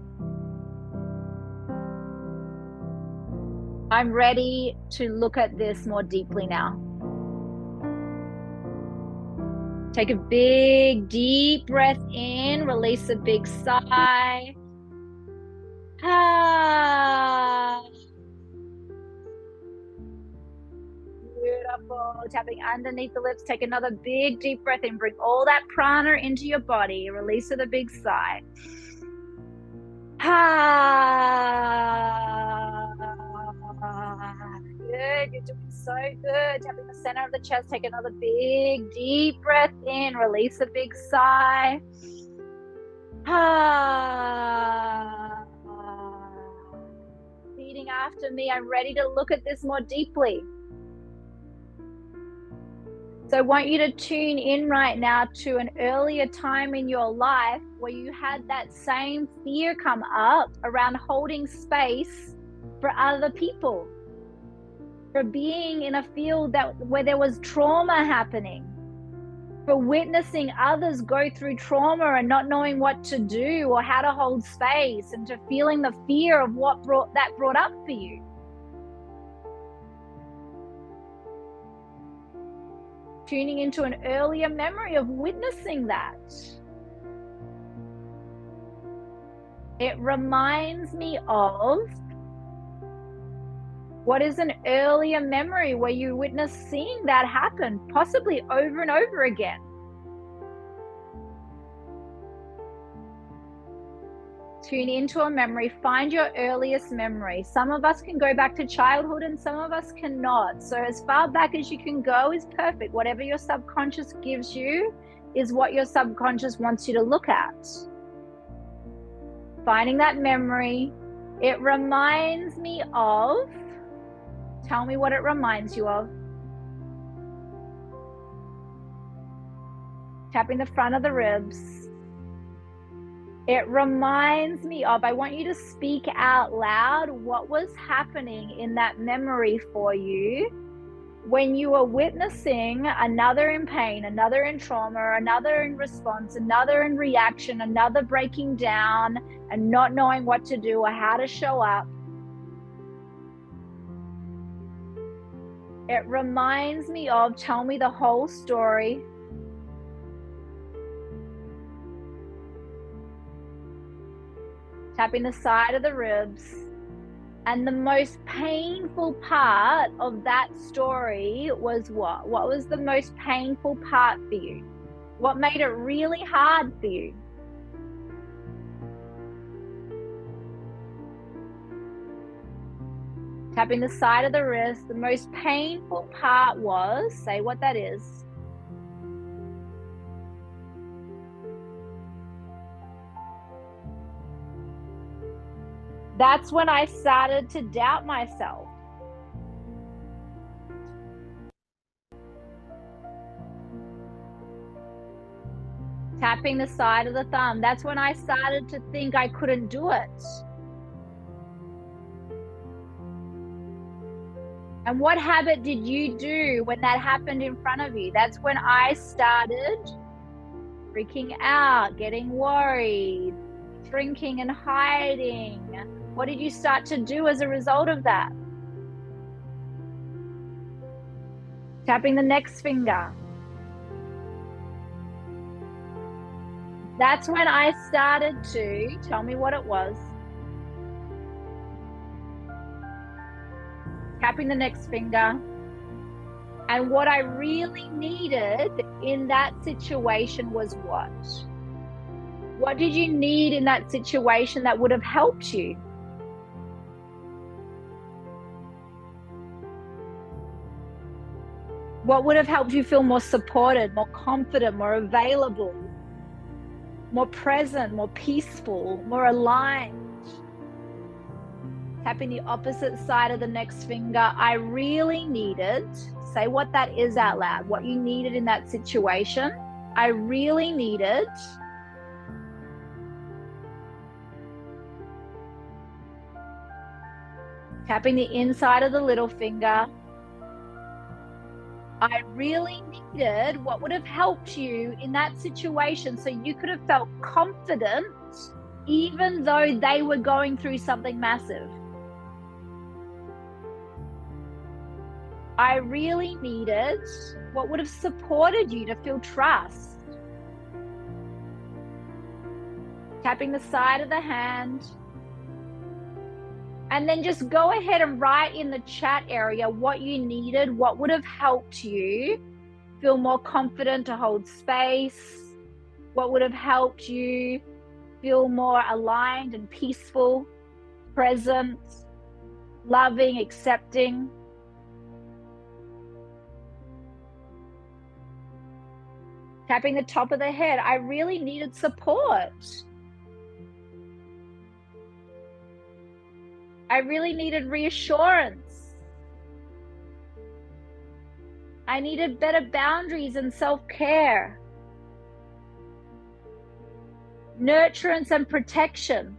I'm ready to look at this more deeply now. Take a big, deep breath in, release a big sigh. Ah. Beautiful. Tapping underneath the lips. Take another big, deep breath in. Bring all that prana into your body. Release with a big sigh. Good. You're doing so good. Tapping the center of the chest. Take another big, deep breath in. Release a big sigh. repeating after me. I'm ready to look at this more deeply. So I want you to tune in right now to an earlier time in your life where you had that same fear come up around holding space for other people, for being in a field where there was trauma happening, for witnessing others go through trauma and not knowing what to do or how to hold space, and to feeling the fear of what brought up for you. Tuning into an earlier memory of witnessing that. It reminds me of what is an earlier memory where you witness seeing that happen, possibly over and over again. Tune into a memory, find your earliest memory. Some of us can go back to childhood and some of us cannot. So as far back as you can go is perfect. Whatever your subconscious gives you is what your subconscious wants you to look at. Finding that memory, it reminds me of, tell me what it reminds you of. Tapping the front of the ribs. It reminds me of, I want you to speak out loud what was happening in that memory for you when you were witnessing another in pain, another in trauma, another in response, another in reaction, another breaking down and not knowing what to do or how to show up. It reminds me of, tell me the whole story. Tapping the side of the ribs. And the most painful part of that story was what? What was the most painful part for you? What made it really hard for you? Tapping the side of the wrist. The most painful part was, say what that is. That's when I started to doubt myself. Tapping the side of the thumb. That's when I started to think I couldn't do it. And what habit did you do when that happened in front of you? That's when I started freaking out, getting worried, shrinking and hiding. What did you start to do as a result of that? Tapping the next finger. That's when I started to, tell me what it was. Tapping the next finger. And what I really needed in that situation was what? What did you need in that situation that would have helped you? What would have helped you feel more supported, more confident, more available, more present, more peaceful, more aligned? Tapping the opposite side of the next finger. I really needed, say what that is out loud, what you needed in that situation. I really needed. Tapping the inside of the little finger. I really needed what would have helped you in that situation so you could have felt confident even though they were going through something massive. I really needed what would have supported you to feel trust. Tapping the side of the hand. And then just go ahead and write in the chat area what you needed, what would have helped you feel more confident to hold space, what would have helped you feel more aligned and peaceful, present, loving, accepting. Tapping the top of the head. I really needed support. I really needed reassurance. I needed better boundaries and self-care, nurturance and protection,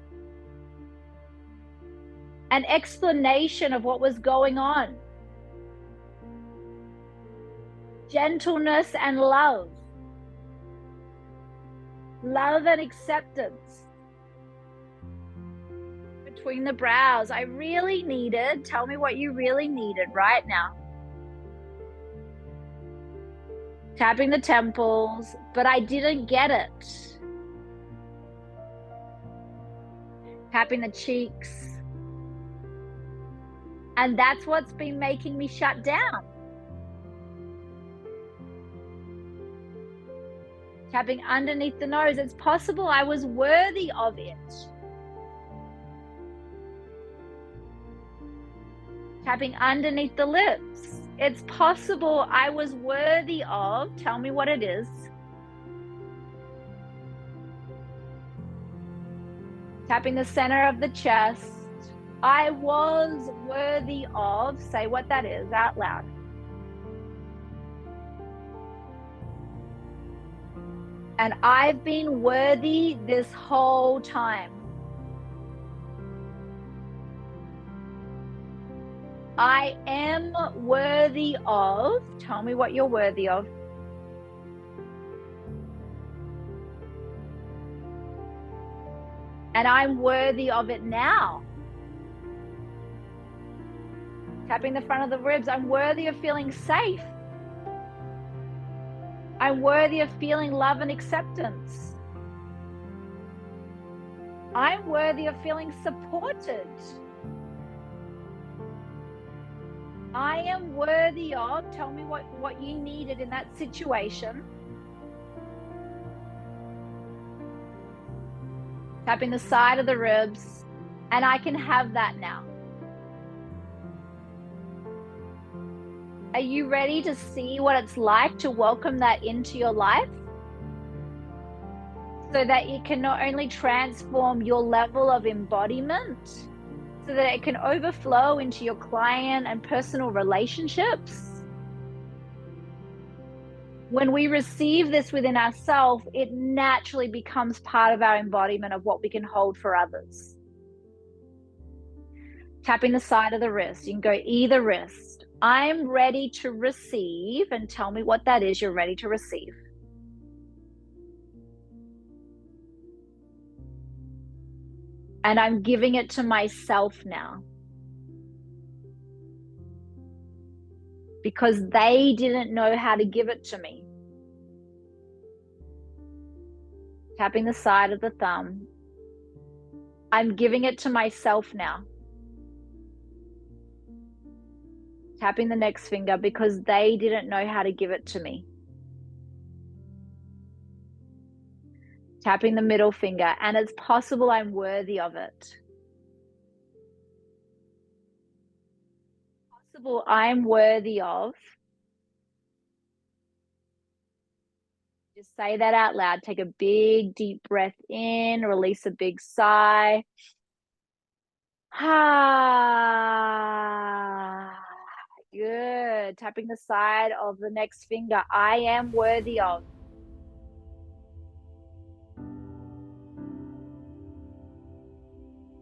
an explanation of what was going on, gentleness and love and acceptance. Between the brows, I really needed, tell me what you really needed right now. Tapping the temples, but I didn't get it. Tapping the cheeks. And that's what's been making me shut down. Tapping underneath the nose. It's possible I was worthy of it. Tapping underneath the lips. It's possible I was worthy of, tell me what it is. Tapping the center of the chest. I was worthy of, say what that is out loud. And I've been worthy this whole time. I am worthy of, tell me what you're worthy of. And I'm worthy of it now. Tapping the front of the ribs. I'm worthy of feeling safe. I'm worthy of feeling love and acceptance. I'm worthy of feeling supported. I am worthy of, tell me what you needed in that situation. Tapping the side of the ribs, and I can have that now. Are you ready to see what it's like to welcome that into your life? So that it can not only transform your level of embodiment, so that it can overflow into your client and personal relationships. When we receive this within ourselves, it naturally becomes part of our embodiment of what we can hold for others. Tapping the side of the wrist. You can go either wrist. I'm ready to receive, and tell me what that is you're ready to receive. And I'm giving it to myself now. Because they didn't know how to give it to me. Tapping the side of the thumb. I'm giving it to myself now. Tapping the next finger, because they didn't know how to give it to me. Tapping the middle finger, and it's possible I'm worthy of it. Possible I'm worthy of. Just say that out loud. Take a big, deep breath in, release a big sigh. Ah. Good. Tapping the side of the next finger. I am worthy of.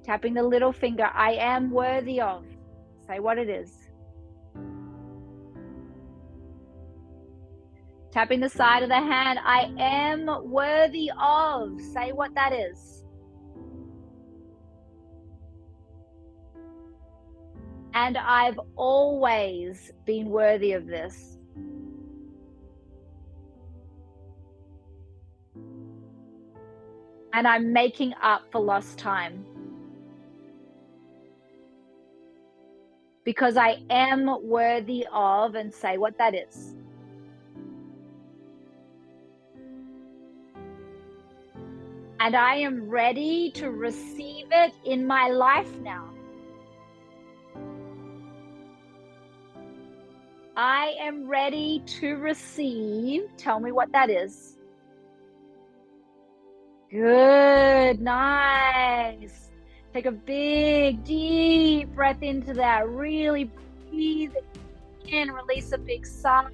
Tapping the little finger. I am worthy of. Say what it is. Tapping the side of the hand. I am worthy of. Say what that is. And I've always been worthy of this. And I'm making up for lost time. Because I am worthy of, and say what that is. And I am ready to receive it in my life now. I am ready to receive. Tell me what that is. Good, nice. Take a big, deep breath into that. Really breathe in, release a big sigh.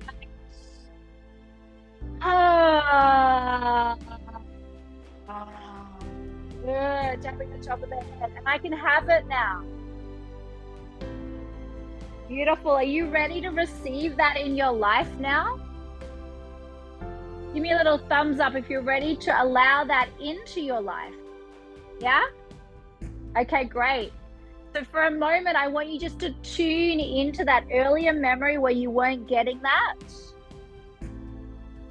Ah. Good, tapping the top of the head. And I can have it now. Beautiful. Are you ready to receive that in your life now? Give me a little thumbs up if you're ready to allow that into your life. Yeah? Okay, great. So for a moment, I want you just to tune into that earlier memory where you weren't getting that.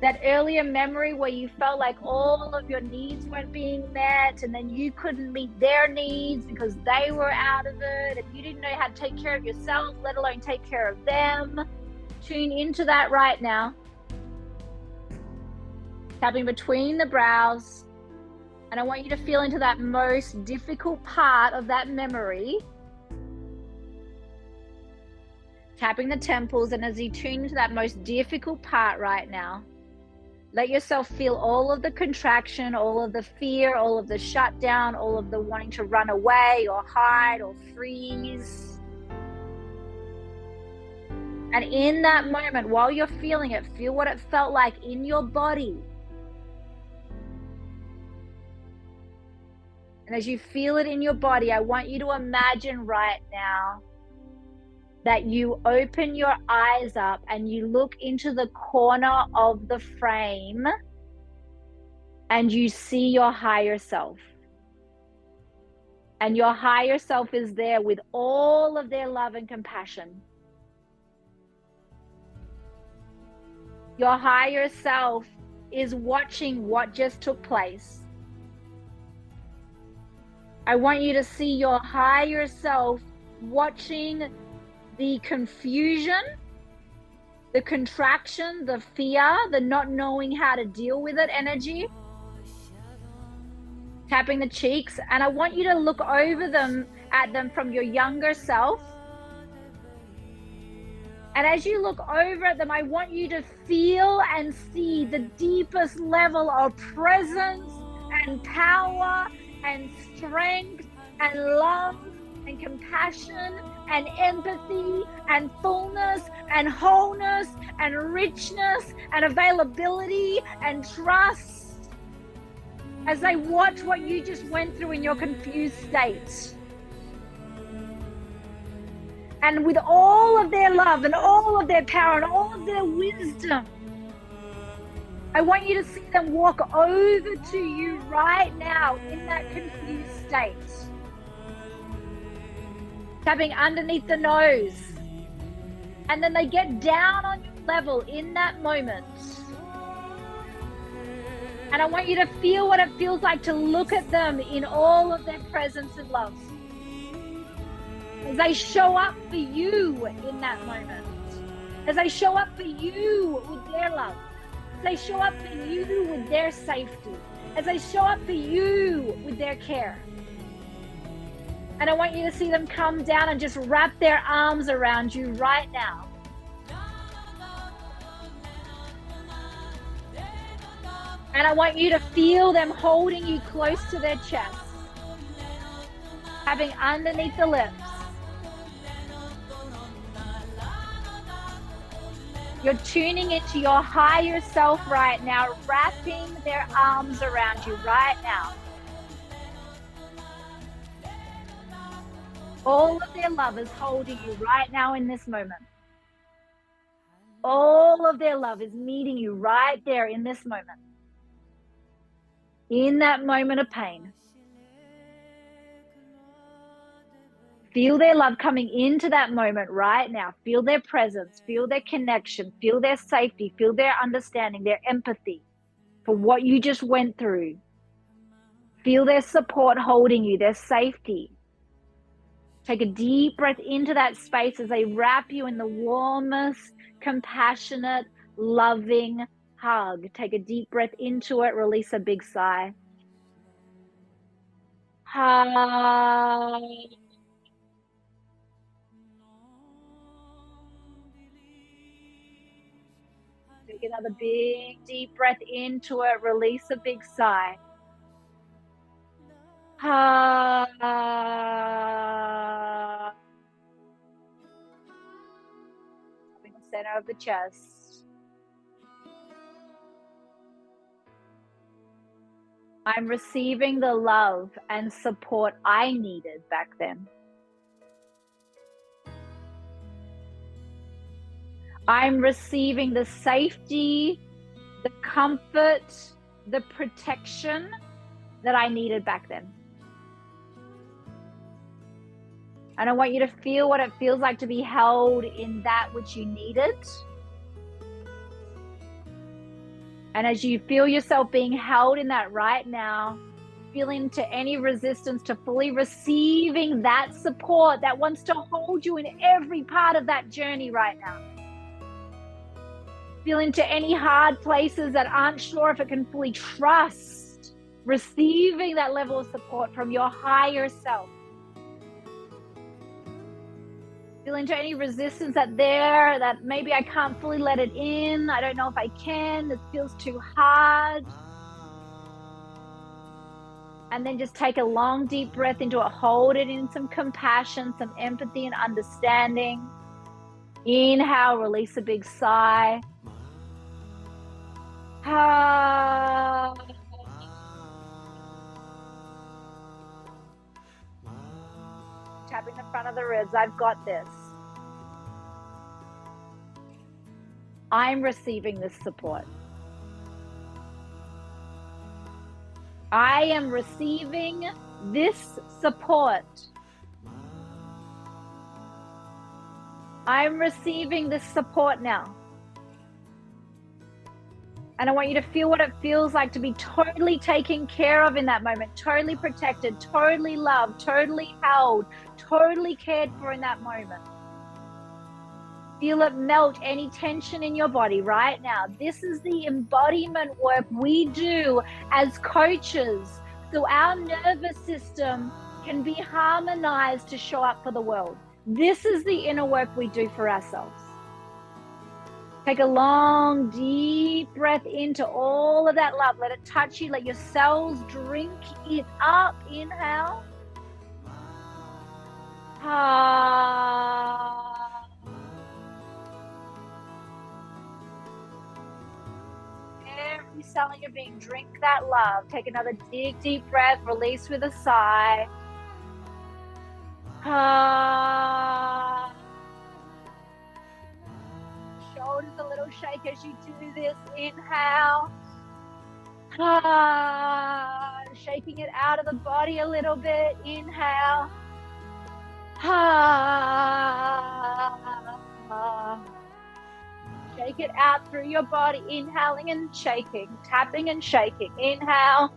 That earlier memory where you felt like all of your needs weren't being met, and then you couldn't meet their needs because they were out of it, and you didn't know how to take care of yourself, let alone take care of them. Tune into that right now. Tapping between the brows. And I want you to feel into that most difficult part of that memory. Tapping the temples, and as you tune into that most difficult part right now, let yourself feel all of the contraction, all of the fear, all of the shutdown, all of the wanting to run away or hide or freeze. And in that moment, while you're feeling it, feel what it felt like in your body. And as you feel it in your body, I want you to imagine right now that you open your eyes up and you look into the corner of the frame and you see your higher self. And your higher self is there with all of their love and compassion. Your higher self is watching what just took place. I want you to see your higher self watching the confusion, the contraction, the fear, the not knowing how to deal with it energy. Tapping the cheeks, and I want you to look over them at them from your younger self. And as you look over at them, I want you to feel and see the deepest level of presence and power and strength and love and compassion and empathy and fullness and wholeness and richness and availability and trust as they watch what you just went through in your confused state. And with all of their love and all of their power and all of their wisdom, I want you to see them walk over to you right now in that confused state. Tapping underneath the nose. And then they get down on your level in that moment. And I want you to feel what it feels like to look at them in all of their presence and love. As they show up for you in that moment. As they show up for you with their love. As they show up for you with their safety. As they show up for you with their care. And I want you to see them come down and just wrap their arms around you right now. And I want you to feel them holding you close to their chest. Having underneath the lips. You're tuning into your higher self right now, wrapping their arms around you right now. All of their love is holding you right now in this moment. All of their love is meeting you right there in this moment. In that moment of pain. Feel their love coming into that moment right now. Feel their presence, feel their connection, feel their safety, feel their understanding, their empathy for what you just went through. Feel their support holding you, their safety. Take a deep breath into that space as they wrap you in the warmest, compassionate, loving hug. Take a deep breath into it, release a big sigh. Hug. Take another big, deep breath into it, release a big sigh. In the center of the chest. I'm receiving the love and support I needed back then. I'm receiving the safety, the comfort, the protection that I needed back then. And I want you to feel what it feels like to be held in that which you needed. And as you feel yourself being held in that right now, feel into any resistance to fully receiving that support that wants to hold you in every part of that journey right now. Feel into any hard places that aren't sure if it can fully trust receiving that level of support from your higher self. Feel into any resistance that maybe I can't fully let it in. I don't know if I can. It feels too hard. And then just take a long, deep breath into it. Hold it in some compassion, some empathy and understanding. Inhale, release a big sigh. Tapping the front of the ribs. I've got this. I'm receiving this support. I am receiving this support. I'm receiving this support now. And I want you to feel what it feels like to be totally taken care of in that moment, totally protected, totally loved, totally held, totally cared for in that moment. Feel it melt any tension in your body right now. This is the embodiment work we do as coaches, so our nervous system can be harmonized to show up for the world. This is the inner work we do for ourselves. Take a long, deep breath into all of that love. Let it touch you. Let your cells drink it up. Inhale. Every cell in your being, drink that love. Take another deep breath. Release with a sigh. Shoulders a little shake as you do this. Inhale. Shaking it out of the body a little bit. Inhale. Shake it out through your body. Inhaling and shaking. Tapping and shaking. Inhale.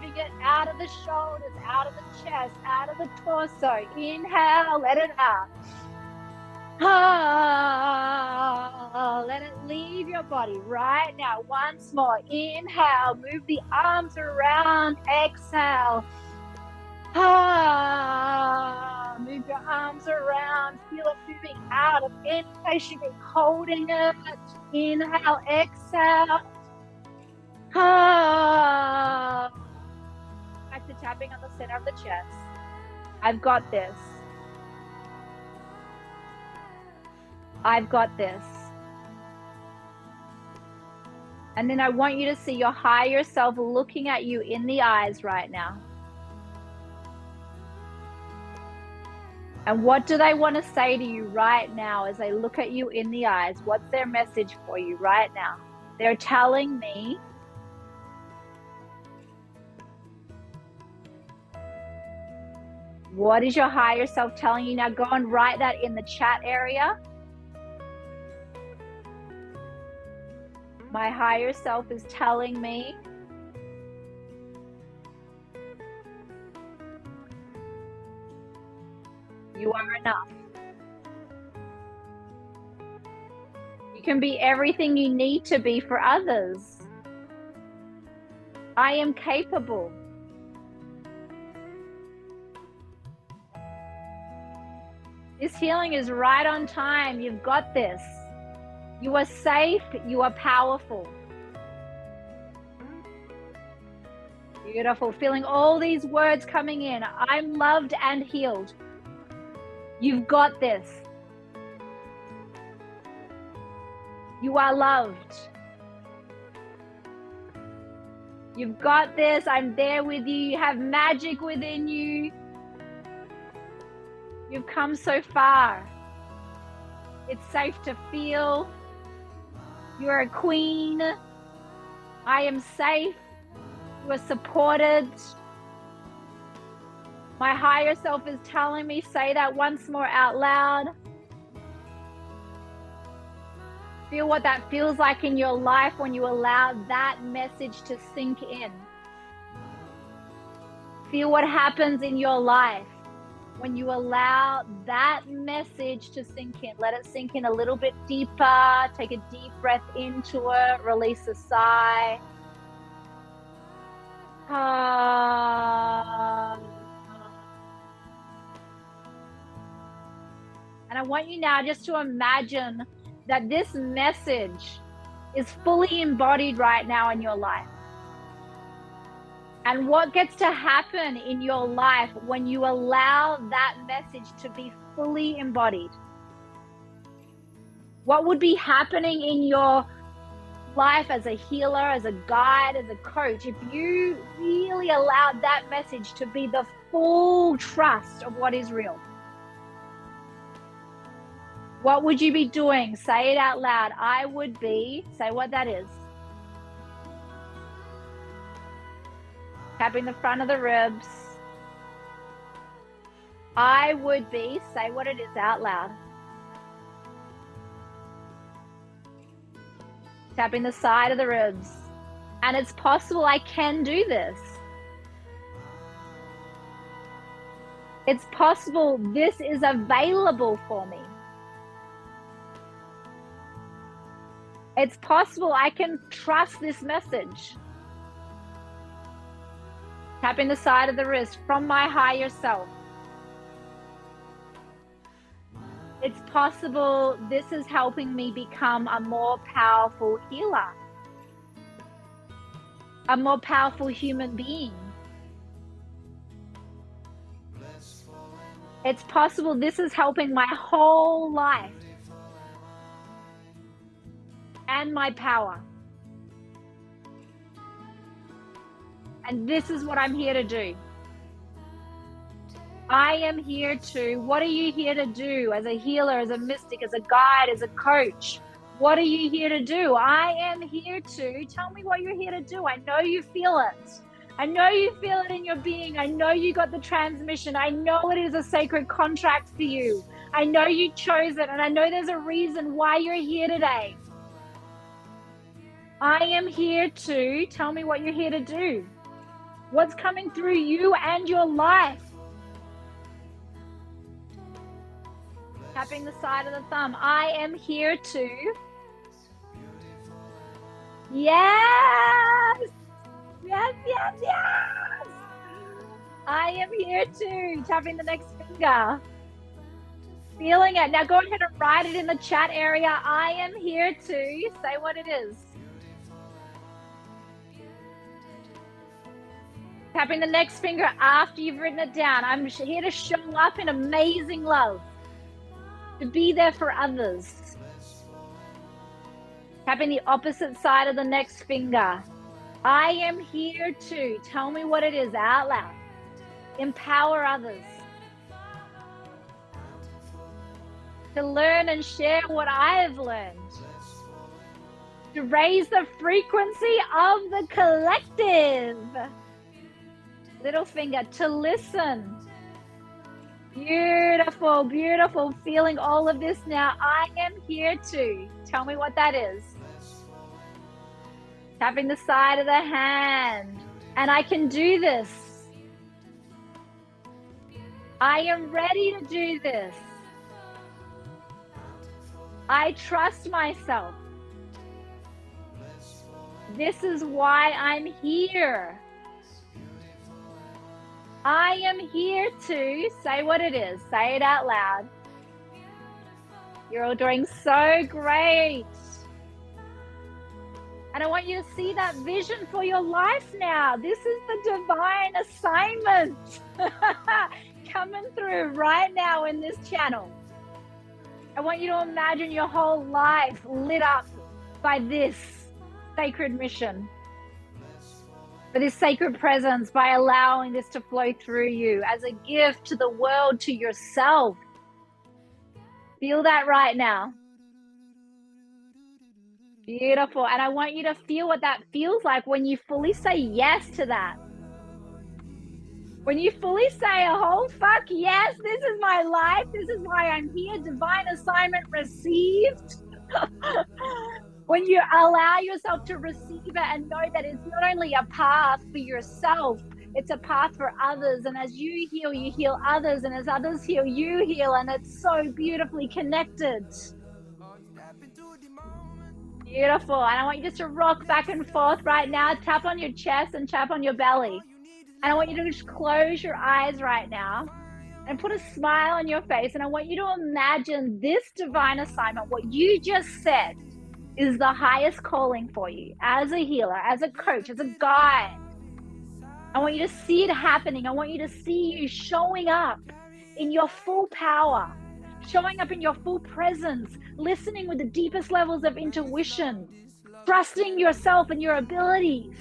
Moving it out of the shoulders, out of the chest, out of the torso. Inhale, let it out. Let it leave your body right now. Once more. Inhale, move the arms around. Exhale. Move your arms around. Feel it moving out of any place you've been holding it. Inhale, exhale. Back to tapping on the center of the chest. I've got this. I've got this. And then I want you to see your higher self looking at you in the eyes right now. And what do they want to say to you right now as they look at you in the eyes? What's their message for you right now? They're telling me, what is your higher self telling you? Now go and write that in the chat area. My higher self is telling me you are enough. You can be everything you need to be for others. I am capable. This healing is right on time. You've got this. You are safe. You are powerful. Beautiful. Feeling all these words coming in. I'm loved and healed. You've got this. You are loved. You've got this. I'm there with you. You have magic within you. You've come so far. It's safe to feel. You're a queen. I am safe. You are supported. My higher self is telling me, say that once more out loud. Feel what that feels like in your life when you allow that message to sink in. Feel what happens in your life when you allow that message to sink in. Let it sink in a little bit deeper. Take a deep breath into it. Release a sigh. And I want you now just to imagine that this message is fully embodied right now in your life. And what gets to happen in your life when you allow that message to be fully embodied? What would be happening in your life as a healer, as a guide, as a coach, if you really allowed that message to be the full trust of what is real? What would you be doing? Say it out loud. I would be, say what that is. Tapping the front of the ribs. I would be, say what it is out loud. Tapping the side of the ribs. And it's possible I can do this. It's possible this is available for me. It's possible I can trust this message. Tapping the side of the wrist from my higher self. It's possible this is helping me become a more powerful healer, a more powerful human being. It's possible this is helping my whole life and my power. And this is what I'm here to do. I am here to, what are you here to do as a healer, as a mystic, as a guide, as a coach? What are you here to do? I am here to, tell me what you're here to do. I know you feel it. I know you feel it in your being. I know you got the transmission. I know it is a sacred contract for you. I know you chose it, and I know there's a reason why you're here today. I am here to, tell me what you're here to do. What's coming through you and your life? Tapping the side of the thumb. I am here to. Yes! Yes, yes, yes! I am here to. Tapping the next finger. Feeling it. Now go ahead and write it in the chat area. I am here to. Say what it is. Tapping the next finger after you've written it down. I'm here to show up in amazing love. To be there for others. Tapping the opposite side of the next finger. I am here to, tell me what it is out loud. Empower others. To learn and share what I have learned. To raise the frequency of the collective. Little finger, to listen. Beautiful, beautiful. Feeling all of this now. I am here to. Tell me what that is. Tapping the side of the hand. And I can do this. I am ready to do this. I trust myself. This is why I'm here. I am here to, say what it is. Say it out loud. You're all doing so great. And I want you to see that vision for your life now. This is the divine assignment coming through right now in this channel. I want you to imagine your whole life lit up by this sacred mission, by this sacred presence, by allowing this to flow through you as a gift to the world, to yourself. Feel that right now. Beautiful. And I want you to feel what that feels like when you fully say yes to that. When you fully say, oh, fuck yes, this is my life. This is why I'm here. Divine assignment received. When you allow yourself to receive it and know that it's not only a path for yourself, it's a path for others. And as you heal others. And as others heal, you heal. And it's so beautifully connected. Beautiful. And I want you just to rock back and forth right now. Tap on your chest and tap on your belly. And I want you to just close your eyes right now and put a smile on your face. And I want you to imagine this divine assignment, what you just said, is the highest calling for you as a healer, as a coach, as a guide. I want you to see it happening. I want you to see you showing up in your full power, showing up in your full presence, listening with the deepest levels of intuition, trusting yourself and your abilities.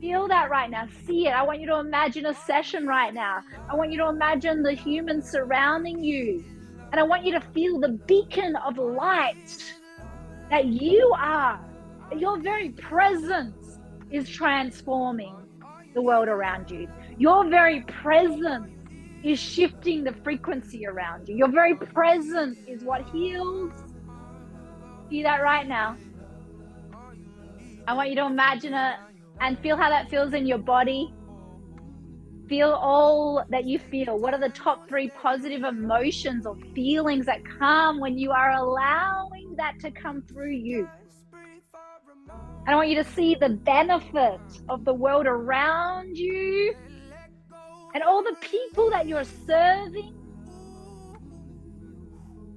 Feel that right now. See it. I want you to imagine a session right now. I want you to imagine the humans surrounding you. And I want you to feel the beacon of light that you are, that your very presence is transforming the world around you. Your very presence is shifting the frequency around you. Your very presence is what heals. See that right now. I want you to imagine it and feel how that feels in your body. Feel all that you feel. What are the top 3 positive emotions or feelings that come when you are allowing that to come through you? And I want you to see the benefit of the world around you and all the people that you're serving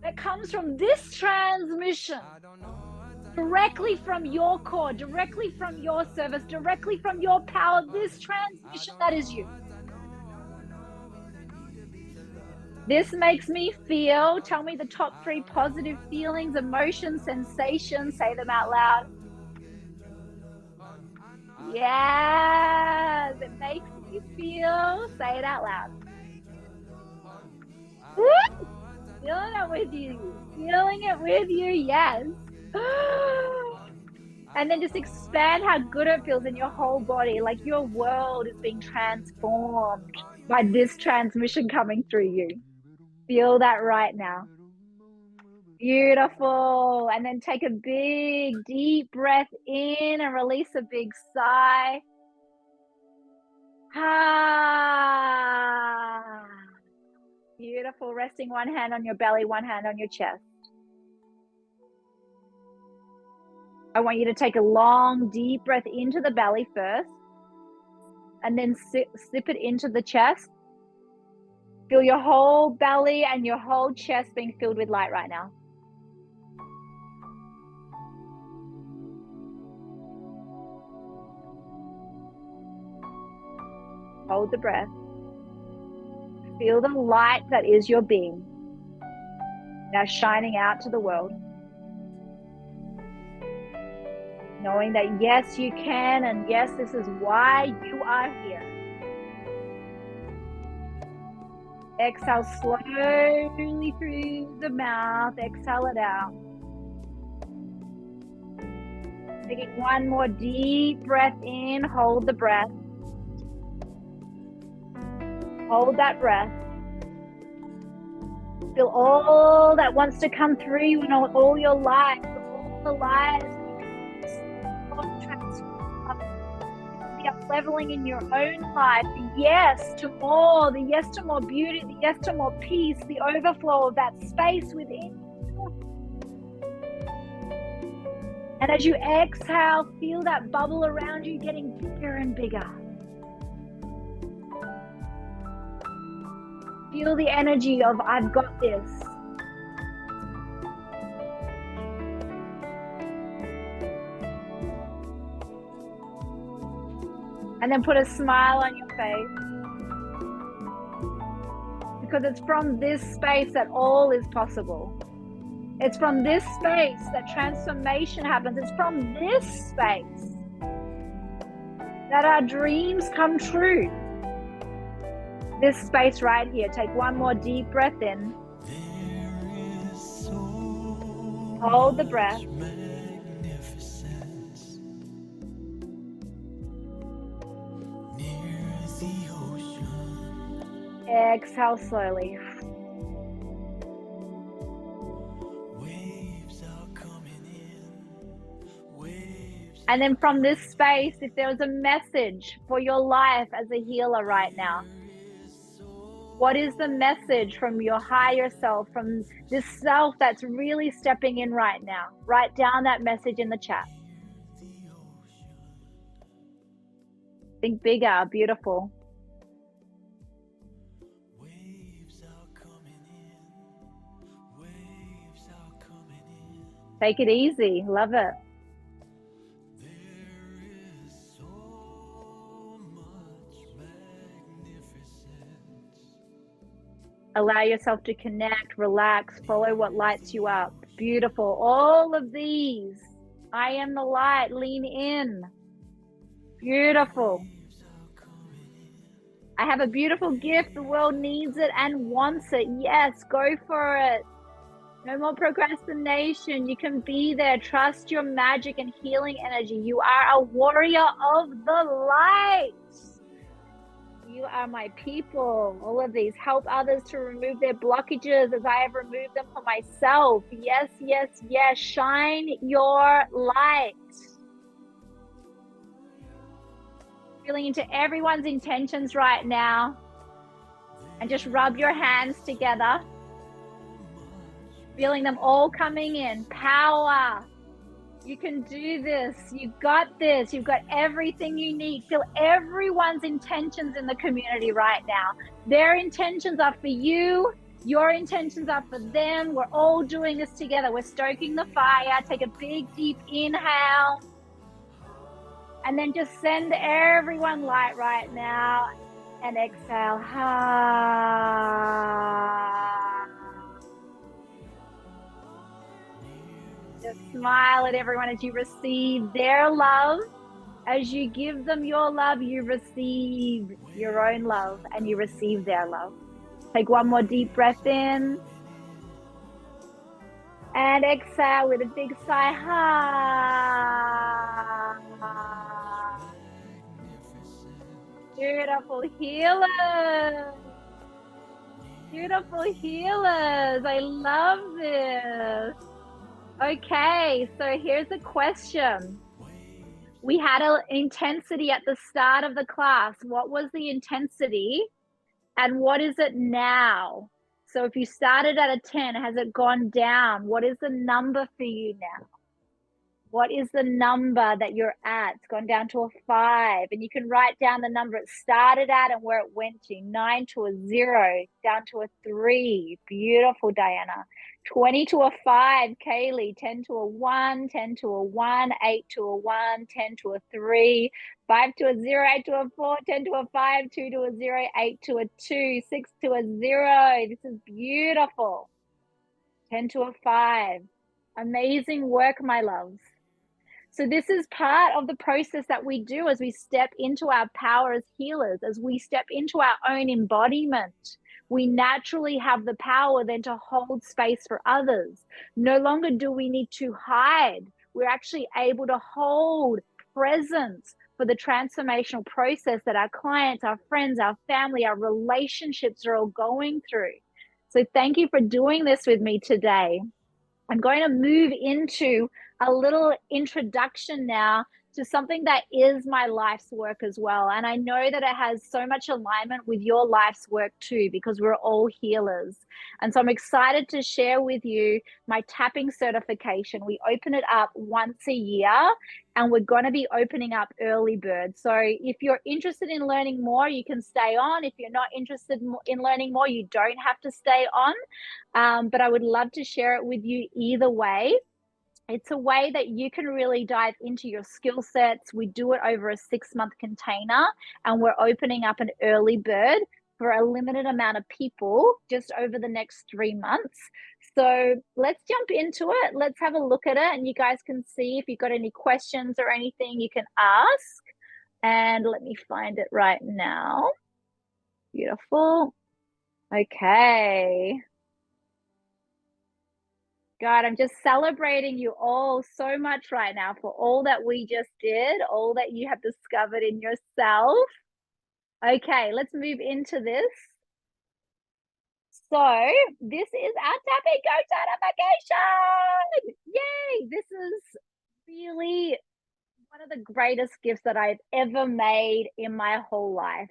that comes from this transmission, directly from your core, directly from your service, directly from your power, this transmission that is you. This makes me feel. Tell me the top 3 positive feelings, emotions, sensations. Say them out loud. Yes, it makes me feel. Say it out loud. Woo! Feeling it with you. Feeling it with you, yes. And then just expand how good it feels in your whole body. Like your world is being transformed by this transmission coming through you. Feel that right now. Beautiful. And then take a big, deep breath in and release a big sigh. Ah. Beautiful. Resting one hand on your belly, one hand on your chest. I want you to take a long, deep breath into the belly first, and then slip it into the chest. Feel your whole belly and your whole chest being filled with light right now. Hold the breath. Feel the light that is your being now shining out to the world. Knowing that yes, you can, and yes, this is why you are here. Exhale slowly through the mouth. Exhale it out. Taking one more deep breath in. Hold the breath. Hold that breath. Feel all that wants to come through you and all your lives, all the lives, the up-leveling in your own life, the yes to more, the yes to more beauty, the yes to more peace, the overflow of that space within you. And as you exhale, feel that bubble around you getting bigger and bigger. Feel the energy of I've got this. And then put a smile on your face. Because it's from this space that all is possible. It's from this space that transformation happens. It's from this space that our dreams come true. This space right here. Take one more deep breath in. Hold the breath. Exhale slowly. And then from this space, if there was a message for your life as a healer right now, what is the message from your higher self, from this self that's really stepping in right now? Write down that message in the chat. Think bigger, beautiful. Take it easy, love it. Allow yourself to connect, relax, follow what lights you up. Beautiful. All of these. I am the light. Lean in. Beautiful. I have a beautiful gift. The world needs it and wants it. Yes, go for it. No more procrastination. You can be there. Trust your magic and healing energy. You are a warrior of the light. You are my people. All of these. Help others to remove their blockages as I have removed them for myself. Yes, yes, yes. Shine your light. Feeling into everyone's intentions right now. And just rub your hands together. Feeling them all coming in. Power. You can do this. You got this. You've got everything you need. Feel everyone's intentions in the community right now. Their intentions are for you. Your intentions are for them. We're all doing this together. We're stoking the fire. Take a big, deep inhale. And then just send everyone light right now. And exhale. Just smile at everyone as you receive their love. As you give them your love, you receive your own love and you receive their love. Take one more deep breath in. And exhale with a big sigh. Beautiful healers. Beautiful healers. I love this. Okay, so here's a question. We had an intensity at the start of the class. What was the intensity and what is it now? So if you started at a 10, has it gone down? What is the number for you now? What is the number that you're at? It's gone down to a 5. And you can write down the number it started at and where it went to. 9 to a 0, down to a 3. Beautiful, Diana. 20 to a 5, Kaylee. 10 to a 1, 10 to a 1, 8 to a 1, 10 to a 3, 5 to a 0, 8 to a 4, 10 to a 5, 2 to a 0, 8 to a 2, 6 to a 0. This is beautiful. 10 to a 5. Amazing work, my loves. So this is part of the process that we do as we step into our power as healers, as we step into our own embodiment. We naturally have the power then to hold space for others. No longer do we need to hide. We're actually able to hold presence for the transformational process that our clients, our friends, our family, our relationships are all going through. So thank you for doing this with me today. I'm going to move into a little introduction now to something that is my life's work as well. And I know that it has so much alignment with your life's work too, because we're all healers. And so I'm excited to share with you my tapping certification. We open it up once a year and we're going to be opening up early bird. So if you're interested in learning more, you can stay on. If you're not interested in learning more, you don't have to stay on. But I would love to share it with you either way. It's a way that you can really dive into your skill sets. We do it over a 6-month container, and we're opening up an early bird for a limited amount of people just over the next 3 months. So let's jump into it. Let's have a look at it, and you guys can see if you've got any questions or anything you can ask. And let me find it right now. Beautiful. Okay. God, I'm just celebrating you all so much right now for all that we just did, all that you have discovered in yourself. Okay, let's move into this. So, this is our Tapping Coach certification. Yay! This is really one of the greatest gifts that I've ever made in my whole life.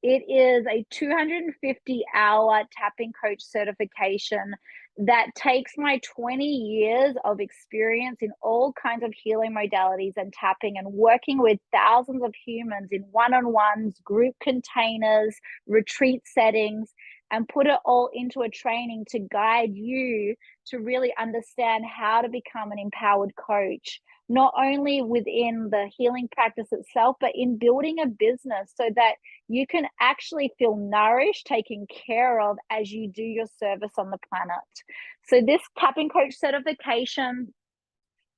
It is a 250-hour tapping coach certification that takes my 20 years of experience in all kinds of healing modalities and tapping and working with thousands of humans in one-on-ones, group containers, retreat settings, and put it all into a training to guide you to really understand how to become an empowered coach, not only within the healing practice itself, but in building a business so that you can actually feel nourished, taken care of as you do your service on the planet. So, this tapping coach certification,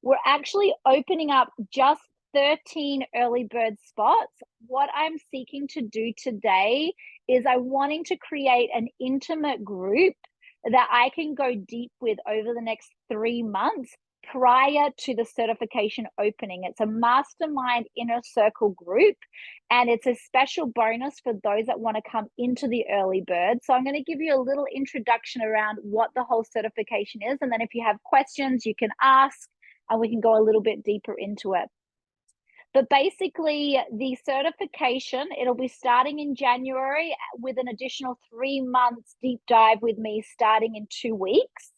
we're actually opening up just 13 early bird spots. What I'm seeking to do today is I'm wanting to create an intimate group that I can go deep with over the next 3 months prior to the certification opening. It's a mastermind inner circle group, and it's a special bonus for those that want to come into the early bird. So I'm going to give you a little introduction around what the whole certification is, and then if you have questions, you can ask and we can go a little bit deeper into it. But basically, the certification, it'll be starting in January with an additional 3 months deep dive with me starting in 2 weeks.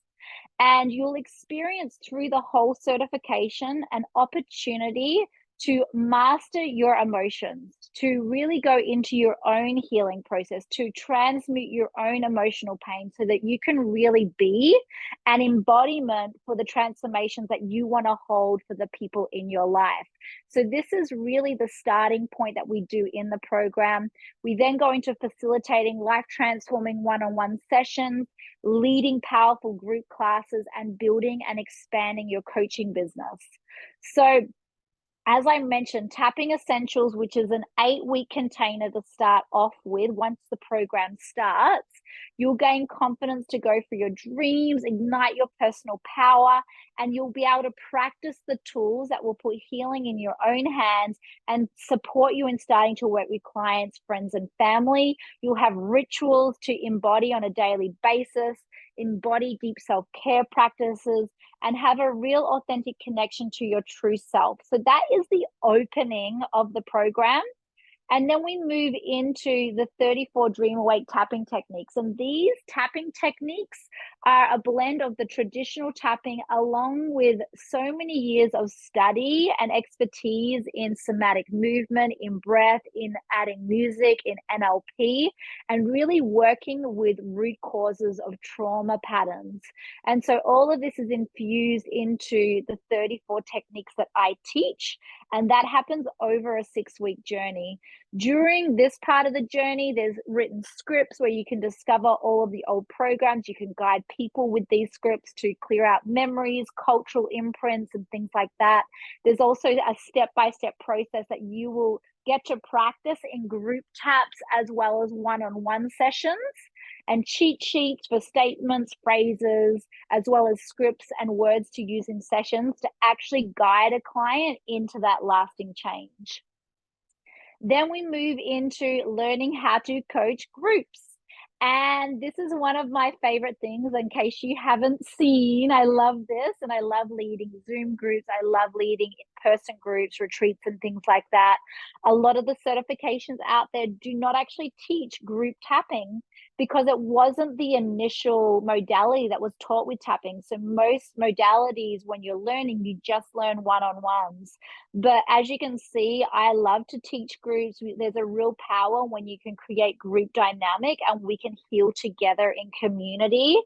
And you'll experience through the whole certification an opportunity to master your emotions, to really go into your own healing process, to transmute your own emotional pain so that you can really be an embodiment for the transformations that you want to hold for the people in your life. So, this is really the starting point that we do in the program. We then go into facilitating life transforming one-on-one sessions, leading powerful group classes, and building and expanding your coaching business. So, as I mentioned, Tapping Essentials, which is an 8-week container to start off with. Once the program starts, you'll gain confidence to go for your dreams, ignite your personal power, and you'll be able to practice the tools that will put healing in your own hands and support you in starting to work with clients, friends, and family. You'll have rituals to embody on a daily basis, embody deep self-care practices, and have a real authentic connection to your true self. So that is the opening of the program. And then we move into the 34 Dream Awake tapping techniques. And these tapping techniques are a blend of the traditional tapping along with so many years of study and expertise in somatic movement, in breath, in adding music, in NLP, and really working with root causes of trauma patterns. And so all of this is infused into the 34 techniques that I teach. And that happens over a 6-week journey. During this part of the journey, there's written scripts where you can discover all of the old programs. You can guide people with these scripts to clear out memories, cultural imprints, and things like that. There's also a step-by-step process that you will get to practice in group taps as well as one-on-one sessions, and cheat sheets for statements, phrases, as well as scripts and words to use in sessions to actually guide a client into that lasting change. Then we move into learning how to coach groups. And this is one of my favorite things. In case you haven't seen, I love this, and I love leading Zoom groups. I love leading in-person groups, retreats, and things like that. A lot of the certifications out there do not actually teach group tapping because it wasn't the initial modality that was taught with tapping. So most modalities, when you're learning, you just learn one-on-ones. But as you can see, I love to teach groups. There's a real power when you can create group dynamic and we can heal together in community.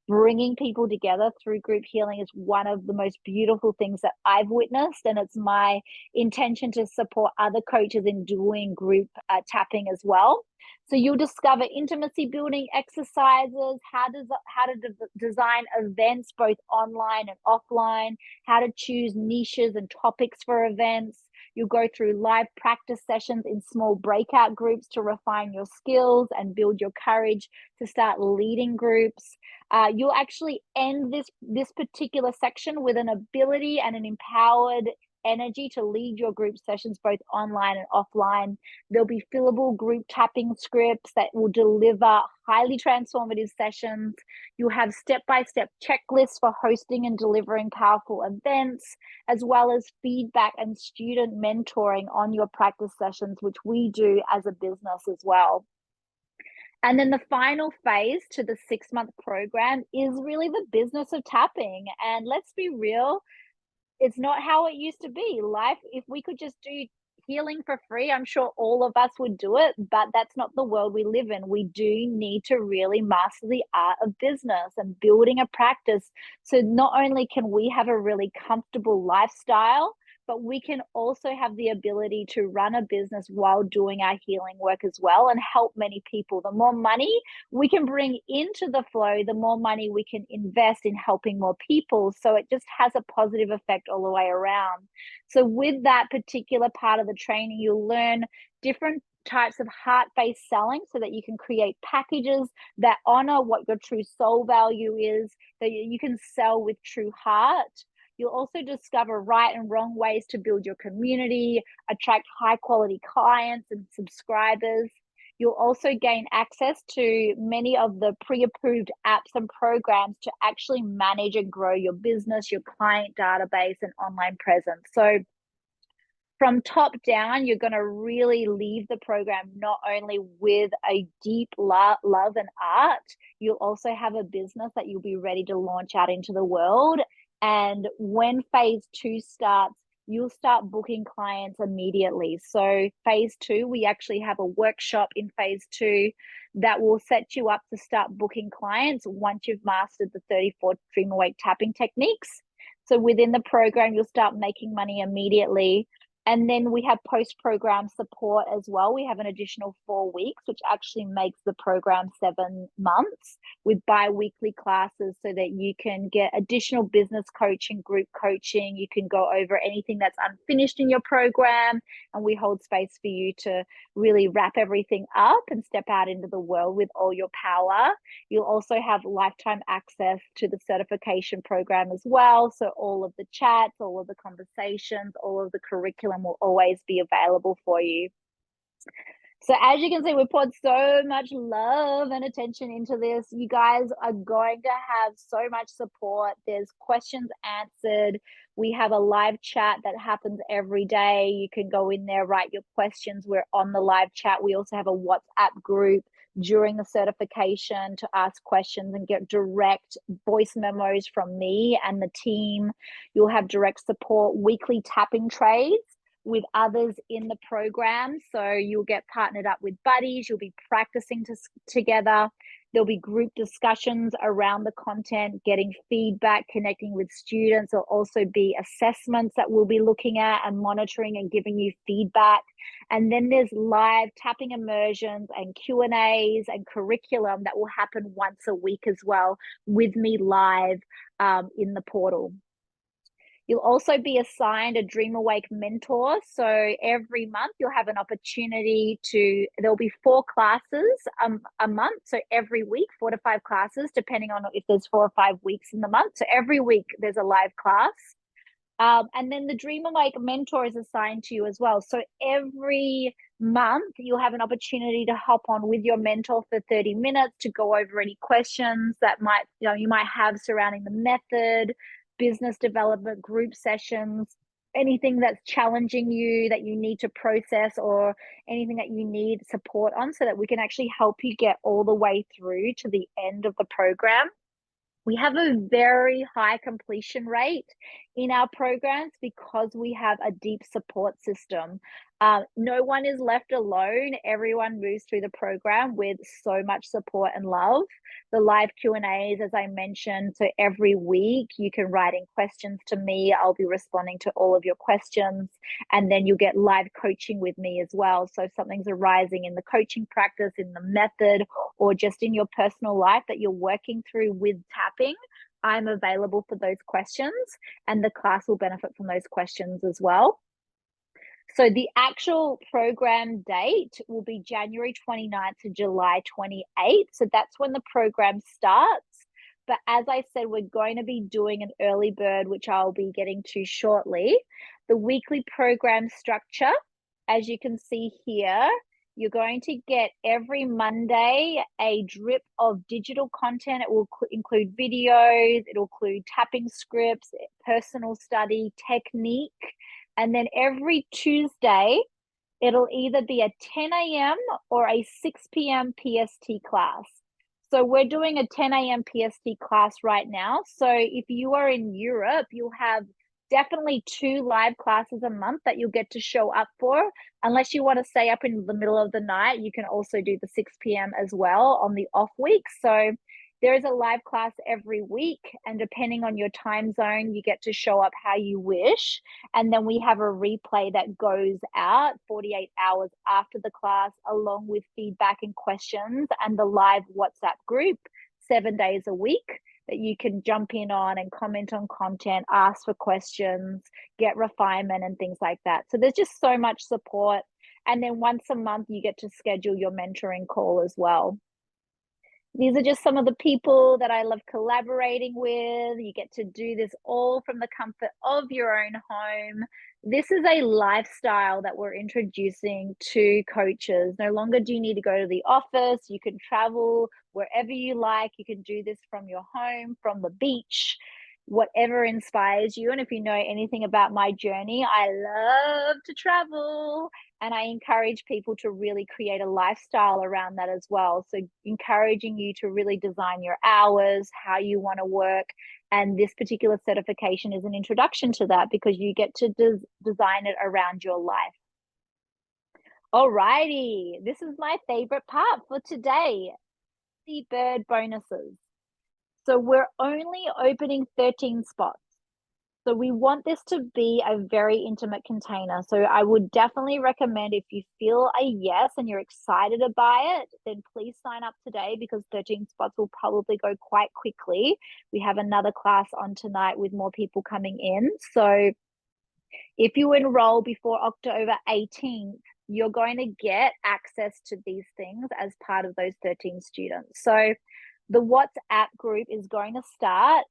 bringing people together through group healing is one of the most beautiful things that I've witnessed. And it's my intention to support other coaches in doing group tapping as well. So you'll discover intimacy building exercises, how to design events both online and offline, how to choose niches and topics for events. You'll go through live practice sessions in small breakout groups to refine your skills and build your courage to start leading groups. You'll actually end this particular section with an ability and an empowered energy to lead your group sessions both online and offline. There'll be fillable group tapping scripts that will deliver highly transformative sessions. You'll have step-by-step checklists for hosting and delivering powerful events, as well as feedback and student mentoring on your practice sessions, which we do as a business as well. And then the final phase to the 6-month program is really the business of tapping. And let's be real, it's not how it used to be. Life, if we could just do healing for free, I'm sure all of us would do it, but that's not the world we live in. We do need to really master the art of business and building a practice. So not only can we have a really comfortable lifestyle, but we can also have the ability to run a business while doing our healing work as well and help many people. The more money we can bring into the flow, the more money we can invest in helping more people. So it just has a positive effect all the way around. So with that particular part of the training, you'll learn different types of heart-based selling so that you can create packages that honor what your true soul value is, that you can sell with true heart. You'll also discover right and wrong ways to build your community, attract high quality clients and subscribers. You'll also gain access to many of the pre-approved apps and programs to actually manage and grow your business, your client database, and online presence. So from top down, you're going to really leave the program not only with a deep love and art, you'll also have a business that you'll be ready to launch out into the world. And when phase 2 starts, you'll start booking clients immediately. So phase 2, we actually have a workshop in phase 2 that will set you up to start booking clients once you've mastered the 34 Dream Awake tapping techniques. So within the program, you'll start making money immediately. And then we have post-program support as well. We have an additional 4 weeks, which actually makes the program 7 months with bi-weekly classes so that you can get additional business coaching, group coaching. You can go over anything that's unfinished in your program, and we hold space for you to really wrap everything up and step out into the world with all your power. You'll also have lifetime access to the certification program as well. So all of the chats, all of the conversations, all of the curriculum will always be available for you. So as you can see, we poured so much love and attention into this. You guys are going to have so much support. There's questions answered. We have a live chat that happens every day. You can go in there, write your questions. We're on the live chat. We also have a WhatsApp group during the certification to ask questions and get direct voice memos from me and the team. You'll have direct support, weekly tapping trades with others in the program. So you'll get partnered up with buddies. You'll be practicing together. There'll be group discussions around the content, getting feedback, connecting with students. There'll also be assessments that we'll be looking at and monitoring and giving you feedback. And then there's live tapping immersions and Q&As and curriculum that will happen once a week as well with me live in the portal. You'll also be assigned a Dream Awake mentor. So every month you'll have an opportunity there'll be 4 classes a month. So every week, 4 to 5 classes, depending on if there's 4 or 5 weeks in the month. So every week there's a live class. And then the Dream Awake mentor is assigned to you as well. So every month you'll have an opportunity to hop on with your mentor for 30 minutes to go over any questions that you might have surrounding the method, business development, group sessions, anything that's challenging you that you need to process, or anything that you need support on, so that we can actually help you get all the way through to the end of the program. We have a very high completion rate in our programs because we have a deep support system. No one is left alone. Everyone moves through the program with so much support and love. the live Q&As, as I mentioned. So every week you can write in questions to me. I'll be responding to all of your questions, and then you'll get live coaching with me as well. So if something's arising in the coaching practice, in the method, or just in your personal life that you're working through with tapping, I'm available for those questions, and the class will benefit from those questions as well. So the actual program date will be January 29th to July 28th. So that's when the program starts. But as I said, we're going to be doing an early bird, which I'll be getting to shortly. The weekly program structure, as you can see here, you're going to get every Monday a drip of digital content. It will include videos, it'll include tapping scripts, personal study, technique. And then every Tuesday, it'll either be a 10 a.m. or a 6 p.m. PST class. So we're doing a 10 a.m. PST class right now. So if you are in Europe, you'll have definitely 2 live classes a month that you'll get to show up for. Unless you want to stay up in the middle of the night, you can also do the 6 p.m. as well on the off week. So there is a live class every week, and depending on your time zone, you get to show up how you wish. And then we have a replay that goes out 48 hours after the class, along with feedback and questions, and the live WhatsApp group 7 days a week that you can jump in on and comment on content, ask for questions, get refinement and things like that. So there's just so much support. And then once a month, you get to schedule your mentoring call as well. These are just some of the people that I love collaborating with. You get to do this all from the comfort of your own home. This is a lifestyle that we're introducing to coaches. No longer do you need to go to the office. You can travel wherever you like. You can do this from your home, from the beach, whatever inspires you. And if you know anything about my journey, I love to travel, and I encourage people to really create a lifestyle around that as well. So encouraging you to really design your hours, how you want to work. And this particular certification is an introduction to that, because you get to design it around your life. Alrighty, this is my favorite part for today, the bird bonuses. So we're only opening 13 spots. So we want this to be a very intimate container. So I would definitely recommend, if you feel a yes and you're excited to buy it, then please sign up today, because 13 spots will probably go quite quickly. We have another class on tonight with more people coming in. So if you enroll before October 18th, you're going to get access to these things as part of those 13 students. So the WhatsApp group is going to start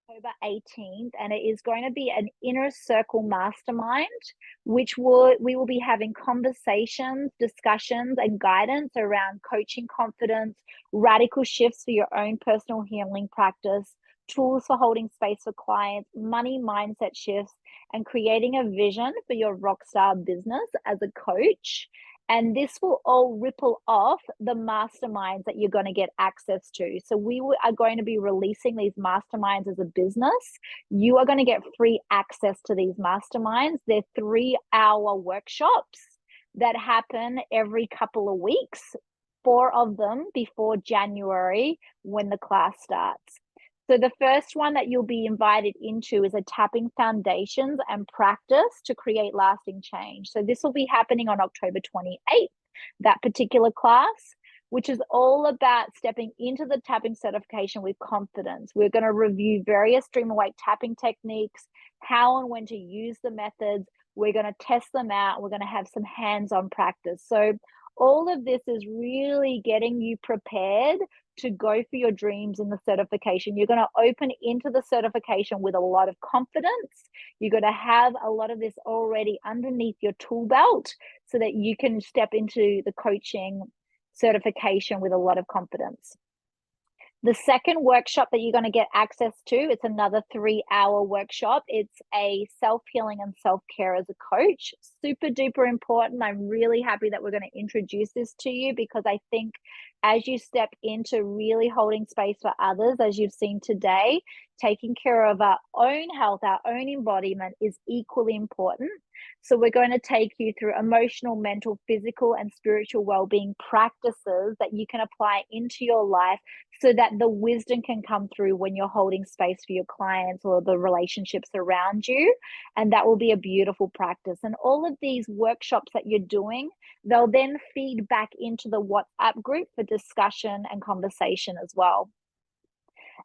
October 18th, and it is going to be an inner circle mastermind, which we will be having conversations, discussions, and guidance around coaching confidence, radical shifts for your own personal healing practice, tools for holding space for clients, money mindset shifts, and creating a vision for your rockstar business as a coach. And this will all ripple off the masterminds that you're going to get access to. So we are going to be releasing these masterminds as a business. You are going to get free access to these masterminds. They're 3-hour workshops that happen every couple of weeks, 4 of them before January when the class starts. So the first one that you'll be invited into is a tapping foundations and practice to create lasting change. So this will be happening on October 28th, that particular class, which is all about stepping into the tapping certification with confidence. We're going to review various Dream Awake tapping techniques, how and when to use the methods. We're going to test them out. We're going to have some hands-on practice. So all of this is really getting you prepared to go for your dreams in the certification. You're going to open into the certification with a lot of confidence. You're going to have a lot of this already underneath your tool belt, so that you can step into the coaching certification with a lot of confidence. The second workshop that you're going to get access to, it's another 3-hour workshop. It's a self-healing and self-care as a coach. Super duper important. I'm really happy that we're going to introduce this to you, because I think as you step into really holding space for others, as you've seen today, taking care of our own health, our own embodiment is equally important. So we're going to take you through emotional, mental, physical, and spiritual well-being practices that you can apply into your life so that the wisdom can come through when you're holding space for your clients or the relationships around you. And that will be a beautiful practice. And all of these workshops that you're doing, they'll then feed back into the WhatsApp group for discussion and conversation as well.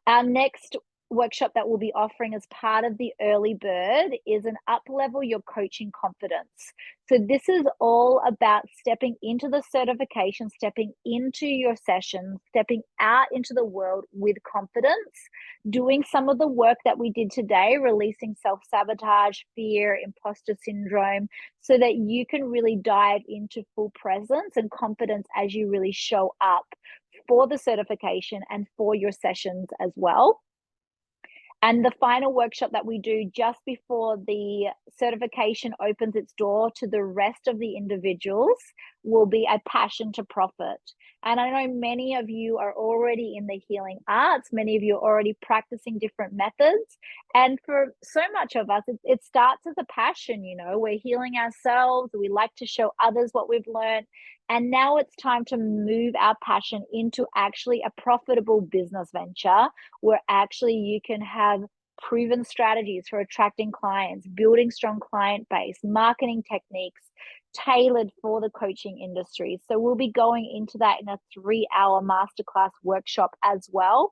Our next workshop that we'll be offering as part of the early bird is an up level your coaching confidence. So this is all about stepping into the certification, stepping into your sessions, stepping out into the world with confidence, doing some of the work that we did today, releasing self-sabotage, fear, imposter syndrome, so that you can really dive into full presence and confidence as you really show up for the certification and for your sessions as well. And the final workshop that we do just before the certification opens its door to the rest of the individuals will be a passion to profit. And I know many of you are already in the healing arts. Many of you are already practicing different methods. And for so much of us, it starts as a passion, you know, we're healing ourselves. We like to show others what we've learned. And now it's time to move our passion into actually a profitable business venture where actually you can have proven strategies for attracting clients, building strong client base, marketing techniques tailored for the coaching industry. So we'll be going into that in a 3-hour masterclass workshop as well.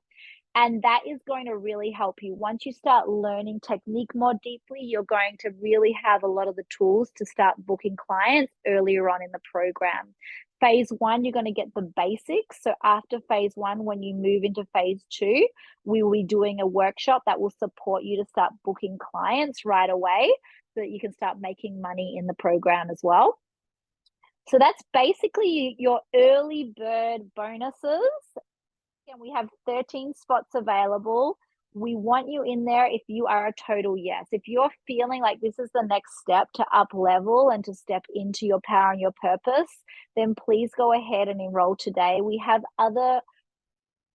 And that is going to really help you. Once you start learning technique more deeply, you're going to really have a lot of the tools to start booking clients earlier on in the program. Phase 1, you're going to get the basics. So after phase 1, when you move into phase 2, we will be doing a workshop that will support you to start booking clients right away so that you can start making money in the program as well. So that's basically your early bird bonuses. And we have 13 spots available. We want you in there if you are a total yes. If you're feeling like this is the next step to up level and to step into your power and your purpose, then please go ahead and enroll today. We have other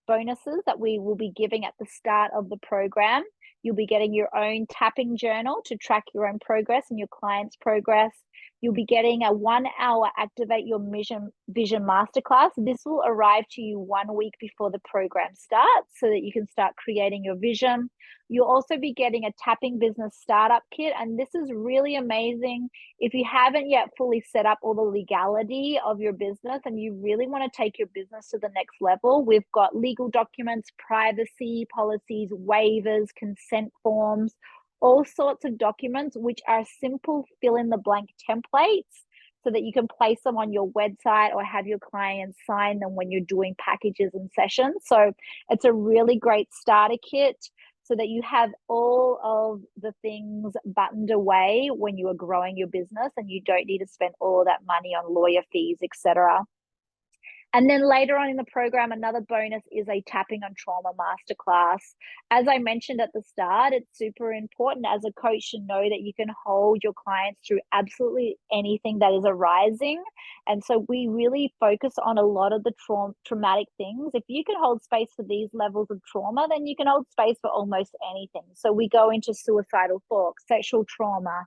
bonuses that we will be giving at the start of the program. You'll be getting your own tapping journal to track your own progress and your client's progress. You'll be getting a 1-hour Activate Your Vision Masterclass. This will arrive to you 1 week before the program starts so that you can start creating your vision. You'll also be getting a Tapping Business Startup Kit. And this is really amazing if you haven't yet fully set up all the legality of your business and you really want to take your business to the next level. We've got legal documents, privacy policies, waivers, consent forms, all sorts of documents, which are simple fill in the blank templates so that you can place them on your website or have your clients sign them when you're doing packages and sessions. So it's a really great starter kit so that you have all of the things buttoned away when you are growing your business and you don't need to spend all of that money on lawyer fees, etc. And then later on in the program, another bonus is a Tapping on Trauma Masterclass. As I mentioned at the start, it's super important as a coach to know that you can hold your clients through absolutely anything that is arising. And so we really focus on a lot of the traumatic things. If you can hold space for these levels of trauma, then you can hold space for almost anything. So we go into suicidal thoughts, sexual trauma,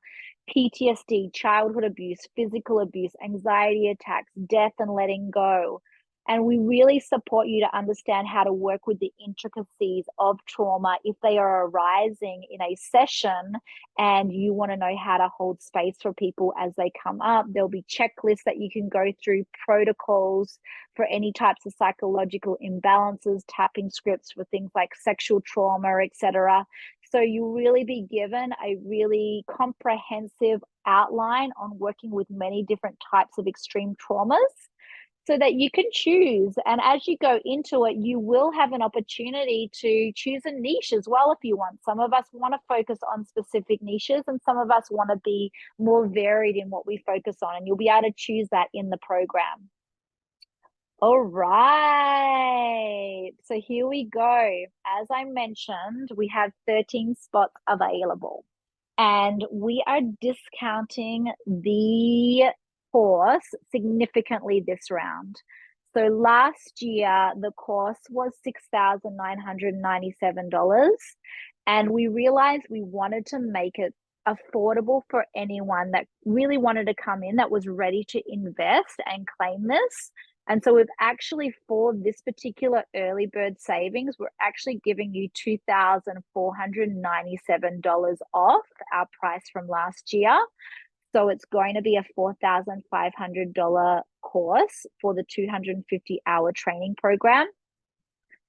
PTSD, childhood abuse, physical abuse, anxiety attacks, death and letting go. And we really support you to understand how to work with the intricacies of trauma if they are arising in a session and you want to know how to hold space for people as they come up. There'll be checklists that you can go through, protocols for any types of psychological imbalances, tapping scripts for things like sexual trauma, etc. So you'll really be given a really comprehensive outline on working with many different types of extreme traumas so that you can choose. And as you go into it, you will have an opportunity to choose a niche as well if you want. Some of us want to focus on specific niches and some of us want to be more varied in what we focus on. And you'll be able to choose that in the program. All right. So here we go. As I mentioned, we have 13 spots available. And we are discounting the course significantly this round. So last year, the course was $6,997. And we realized we wanted to make it affordable for anyone that really wanted to come in, that was ready to invest and claim this. And so we've actually, for this particular early bird savings, we're actually giving you $2,497 off our price from last year. So it's going to be a $4,500 course for the 250-hour training program.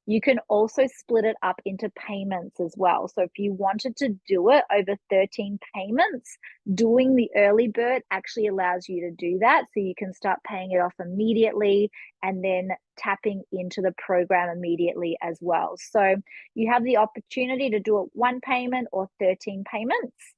You can also split it up into payments as well. So if you wanted to do it over 13 payments, doing the early bird actually allows you to do that. So you can start paying it off immediately and then tapping into the program immediately as well. So you have the opportunity to do it one payment or 13 payments.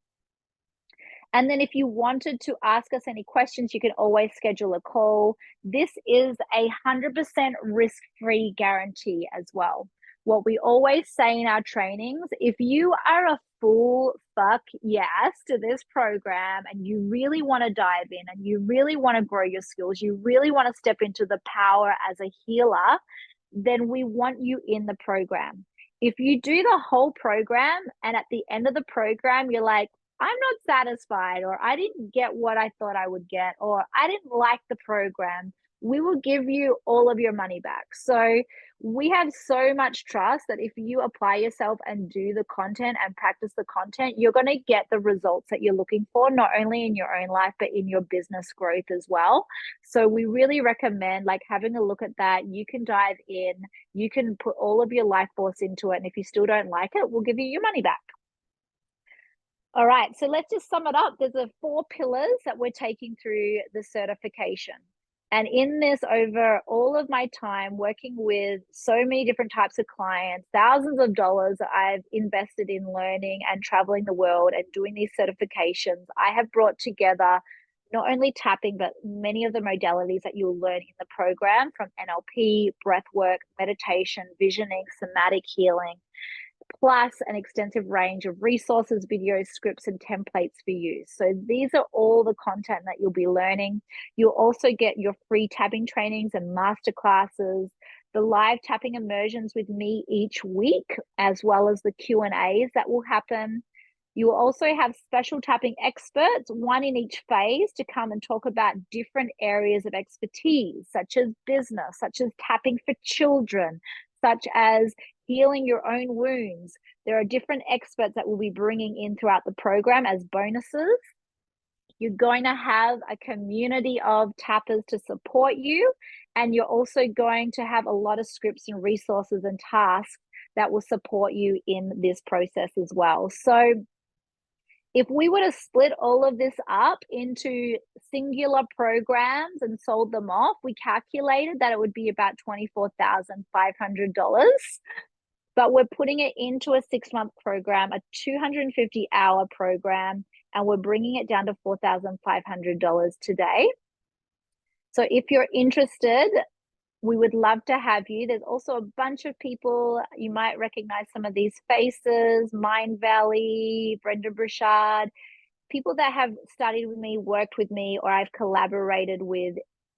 And then if you wanted to ask us any questions, you can always schedule a call. This is a 100% risk-free guarantee as well. What we always say in our trainings, if you are a full fuck yes to this program and you really want to dive in and you really want to grow your skills, you really want to step into the power as a healer, then we want you in the program. If you do the whole program and at the end of the program, you're like, I'm not satisfied, or I didn't get what I thought I would get, or I didn't like the program, we will give you all of your money back. So we have so much trust that if you apply yourself and do the content and practice the content, you're going to get the results that you're looking for, not only in your own life, but in your business growth as well. So we really recommend like having a look at that. You can dive in, you can put all of your life force into it. And if you still don't like it, we'll give you your money back. All right, so let's just sum it up. There's 4 pillars that we're taking through the certification. And in this, over all of my time working with so many different types of clients, thousands of dollars I've invested in learning and traveling the world and doing these certifications, I have brought together not only tapping, but many of the modalities that you'll learn in the program, from NLP, breathwork, meditation, visioning, somatic healing, plus an extensive range of resources, videos, scripts, and templates for you. So these are all the content that you'll be learning. You'll also get your free tapping trainings and masterclasses, the live tapping immersions with me each week, as well as the Q&As that will happen. You will also have special tapping experts, one in each phase, to come and talk about different areas of expertise, such as business, such as tapping for children, such as healing your own wounds. There are different experts that we'll be bringing in throughout the program as bonuses. You're going to have a community of tappers to support you, and you're also going to have a lot of scripts and resources and tasks that will support you in this process as well. So if we were to split all of this up into singular programs and sold them off, we calculated that it would be about $24,500. But we're putting it into a 6-month program, a 250-hour program, and we're bringing it down to $4,500 today. So if you're interested, we would love to have you. There's also a bunch of people, you might recognize some of these faces, Mind Valley, Brenda Burchard, people that have studied with me, worked with me, or I've collaborated with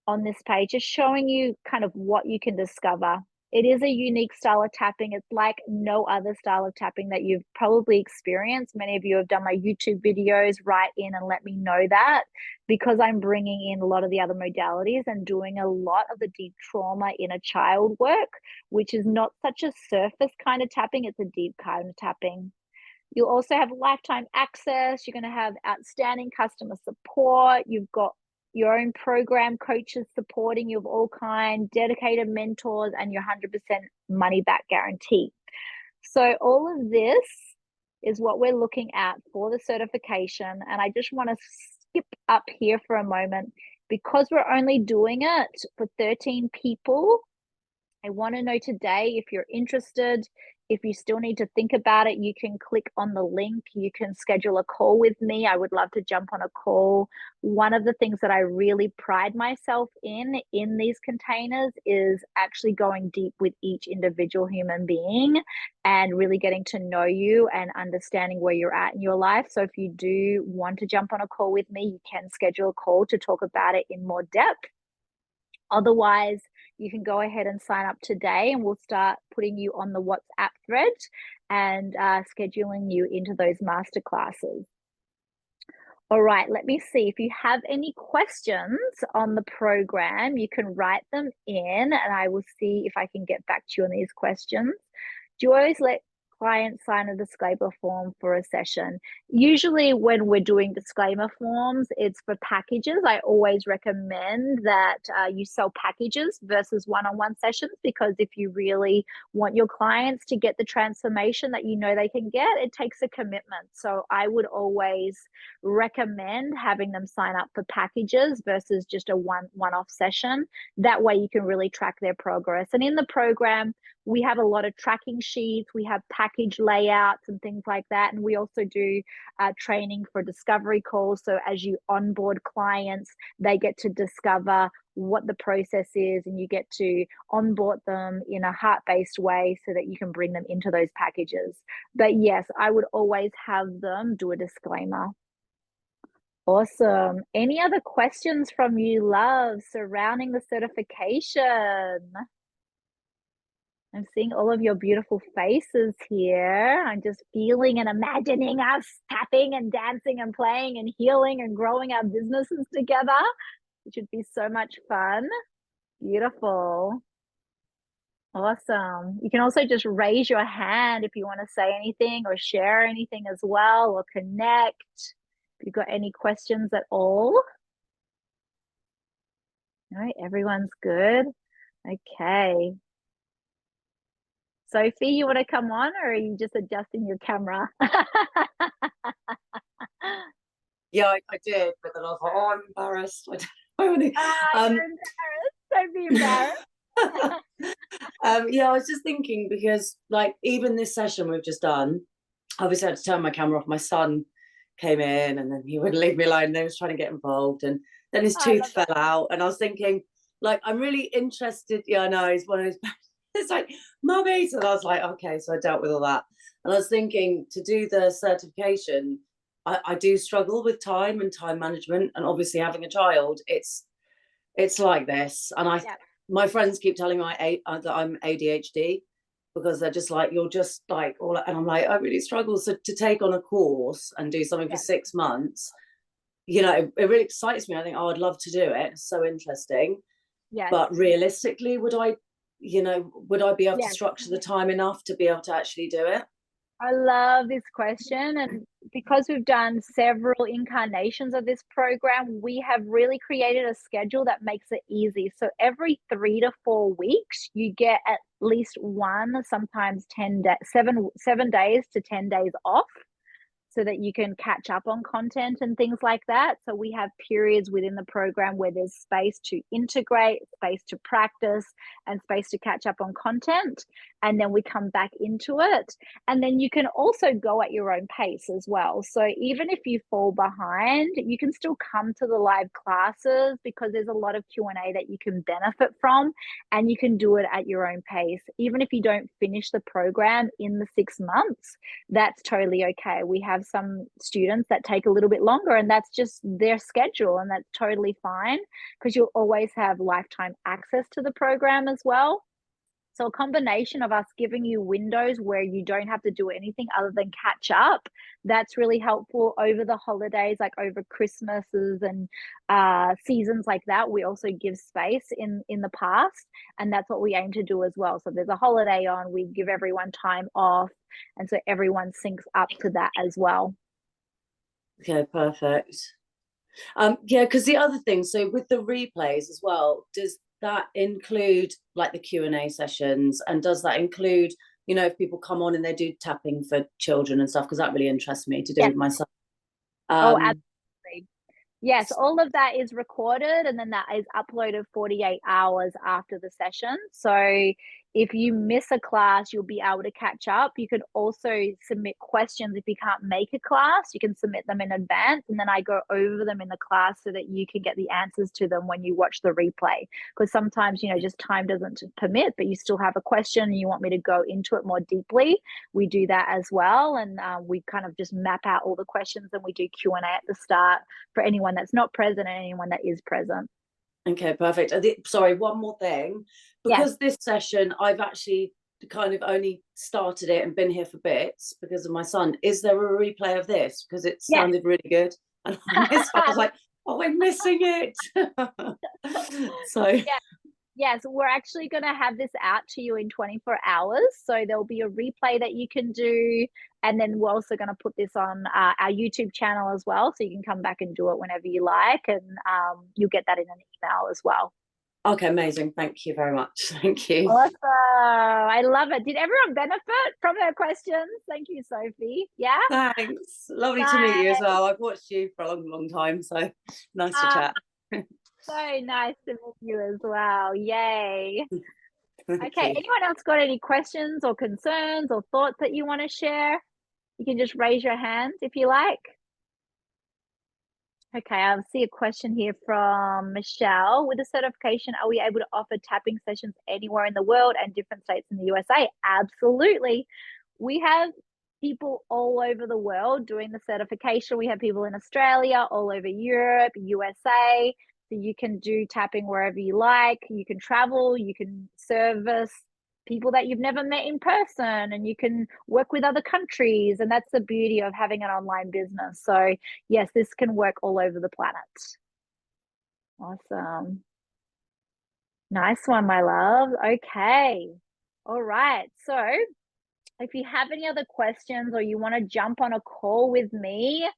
on this page, just showing you kind of what you can discover. It is a unique style of tapping. It's like no other style of tapping that you've probably experienced. Many of you have done my YouTube videos, write in and let me know that, because I'm bringing in a lot of the other modalities and doing a lot of the deep trauma inner child work, which is not such a surface kind of tapping. It's a deep kind of tapping. You'll also have lifetime access. You're going to have outstanding customer support. You've got your own program coaches supporting you of all kind, dedicated mentors, and your 100% money back guarantee. So all of this is what we're looking at for the certification. And I just want to skip up here for a moment, because we're only doing it for 13 people. I want to know today if you're interested. If you still need to think about it, you can click on the link. You can schedule a call with me. I would love to jump on a call. One of the things that I really pride myself in these containers is actually going deep with each individual human being and really getting to know you and understanding where you're at in your life. So if you do want to jump on a call with me, you can schedule a call to talk about it in more depth. Otherwise, you can go ahead and sign up today, and we'll start putting you on the WhatsApp thread and scheduling you into those masterclasses. All right, let me see. If you have any questions on the program, you can write them in and I will see if I can get back to you on these questions. Do you always let clients sign a disclaimer form for a session? Usually when we're doing disclaimer forms, it's for packages. I always recommend that you sell packages versus one-on-one sessions, because if you really want your clients to get the transformation that you know they can get, it takes a commitment. So I would always recommend having them sign up for packages versus just a one-off session. That way you can really track their progress. And in the program, we have a lot of tracking sheets, we have package layouts and things like that. And we also do training for discovery calls. So as you onboard clients, they get to discover what the process is and you get to onboard them in a heart-based way so that you can bring them into those packages. But yes, I would always have them do a disclaimer. Awesome. Any other questions from you, love, surrounding the certification? I'm seeing all of your beautiful faces here. I'm just feeling and imagining us tapping and dancing and playing and healing and growing our businesses together, which would be so much fun. Beautiful. Awesome. You can also just raise your hand if you want to say anything or share anything as well, or connect if you've got any questions at all. All right, everyone's good. Okay. Sophie, you want to come on, or are you just adjusting your camera? Yeah, I did, but then I was like, oh, I'm embarrassed. I don't know. You're embarrassed. Don't be embarrassed. Yeah, I was just thinking, because like even this session we've just done, obviously I had to turn my camera off. My son came in and then he wouldn't leave me alone. And he was trying to get involved, and then his I tooth love fell that. out. And I was thinking, like, I'm really interested. Yeah, I know, he's one of those. It's like, mummy. So I was like, okay, so I dealt with all that. And I was thinking, to do the certification, I do struggle with time and time management, and obviously having a child, it's like this. And Yeah. my friends keep telling me that I'm ADHD, because they're just like, you're just like all, and I'm like, I really struggle. So to take on a course and do something for Yeah. 6 months, you know, it really excites me. I think, oh, I'd love to do it. It's so interesting. Yes. But realistically, would I be able to Yes. structure the time enough to be able to actually do it? I love this question. And because we've done several incarnations of this program, we have really created a schedule that makes it easy. So every 3 to 4 weeks, you get at least one, sometimes 7 days to 10 days off, so that you can catch up on content and things like that. So we have periods within the program where there's space to integrate, space to practice, and space to catch up on content. And then we come back into it. And then you can also go at your own pace as well. So even if you fall behind, you can still come to the live classes, because there's a lot of Q&A that you can benefit from, and you can do it at your own pace. Even if you don't finish the program in the 6 months, that's totally okay. We have some students that take a little bit longer, and that's just their schedule, and that's totally fine, because you'll always have lifetime access to the program as well. So a combination of us giving you windows where you don't have to do anything other than catch up, that's really helpful over the holidays, like over Christmases and seasons like that. We also give space in the past, and that's what we aim to do as well. So there's a holiday on, we give everyone time off, and so everyone syncs up to that as well. Okay, perfect. Yeah, because the other thing, so with the replays as well, does that include like the Q&A sessions, and does that include, you know, if people come on and they do tapping for children and stuff, because that really interests me to do Yes. with my son. Oh, absolutely. Yes, all of that is recorded, and then that is uploaded 48 hours after the session. So if you miss a class, you'll be able to catch up. You can also submit questions if you can't make a class. You can submit them in advance, and then I go over them in the class so that you can get the answers to them when you watch the replay. Because sometimes, you know, just time doesn't permit, but you still have a question and you want me to go into it more deeply. We do that as well, and we kind of just map out all the questions, and we do Q&A at the start for anyone that's not present and anyone that is present. Okay, perfect. Sorry, one more thing. Yes. Because this session, I've actually kind of only started it and been here for bits because of my son. Is there a replay of this? Because it Yes. sounded really good. and I was like, oh, I'm missing it. So Yeah. Yes, we're actually going to have this out to you in 24 hours. So there'll be a replay that you can do. And then we're also going to put this on our YouTube channel as well. So you can come back and do it whenever you like. And you'll get that in an email as well. okay, amazing. Thank you very much. Thank you. Awesome. I love it. Did everyone benefit from her questions? Thank you, Sophie. Yeah. Thanks. Lovely to meet you as well. I've watched you for a long, long time. So nice to chat. So nice to meet you as well. Yay. Thank Okay, you. anyone else got any questions or concerns or thoughts that you want to share? You can just raise your hand if you like. Okay, I see a question here from Michelle. With the certification, are we able to offer tapping sessions anywhere in the world and different states in the USA? Absolutely. We have people all over the world doing the certification. We have people in Australia, all over Europe, USA. So you can do tapping wherever you like. You can travel, you can service people that you've never met in person, and you can work with other countries. And that's the beauty of having an online business. So yes, this can work all over the planet. Awesome. Nice one, my love. Okay. All right. So if you have any other questions or you want to jump on a call with me,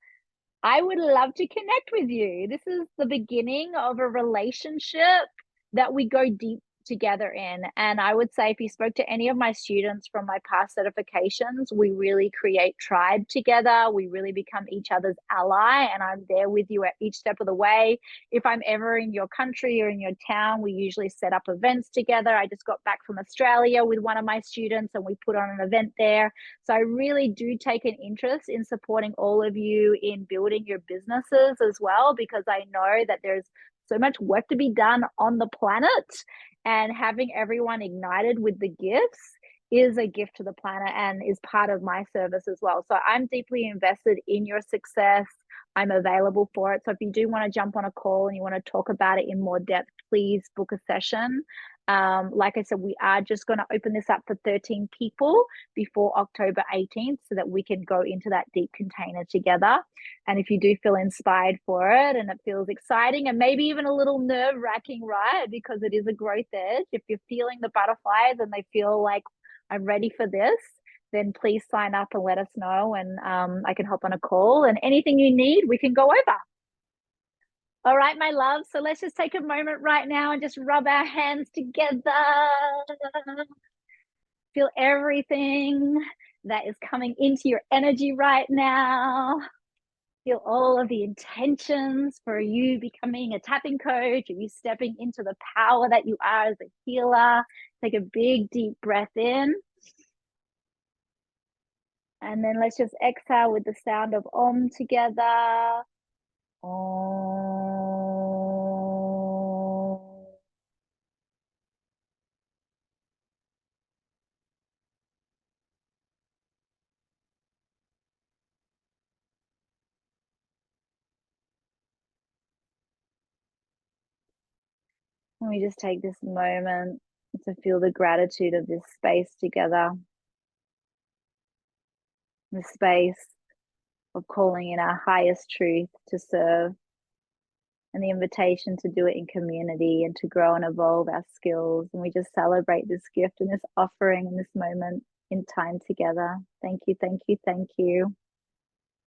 I would love to connect with you. This is the beginning of a relationship that we go deep together in. And I would say if you spoke to any of my students from my past certifications, we really create tribe together. We really become each other's ally, and I'm there with you at each step of the way. If I'm ever in your country or in your town, we usually set up events together. I just got back from Australia with one of my students and we put on an event there. So I really do take an interest in supporting all of you in building your businesses as well, because I know that there's so much work to be done on the planet, and having everyone ignited with the gifts is a gift to the planet and is part of my service as well. So I'm deeply invested in your success. I'm available for it. So if you do want to jump on a call and you want to talk about it in more depth, please book a session. Like I said, we are just going to open this up for 13 people before October 18th so that we can go into that deep container together. And if you do feel inspired for it and it feels exciting and maybe even a little nerve-wracking, right? Because it is a growth edge. If you're feeling the butterflies and they feel like I'm ready for this, then please sign up and let us know, and I can hop on a call, and anything you need, we can go over. All right, my love. So let's just take a moment right now and just rub our hands together. Feel everything that is coming into your energy right now. Feel all of the intentions for you becoming a tapping coach, or you stepping into the power that you are as a healer. Take a big, deep breath in. And then let's just exhale with the sound of Om together. Om. And we just take this moment to feel the gratitude of this space together. The space of calling in our highest truth to serve, and the invitation to do it in community and to grow and evolve our skills. And we just celebrate this gift and this offering and this moment in time together. Thank you, thank you, thank you.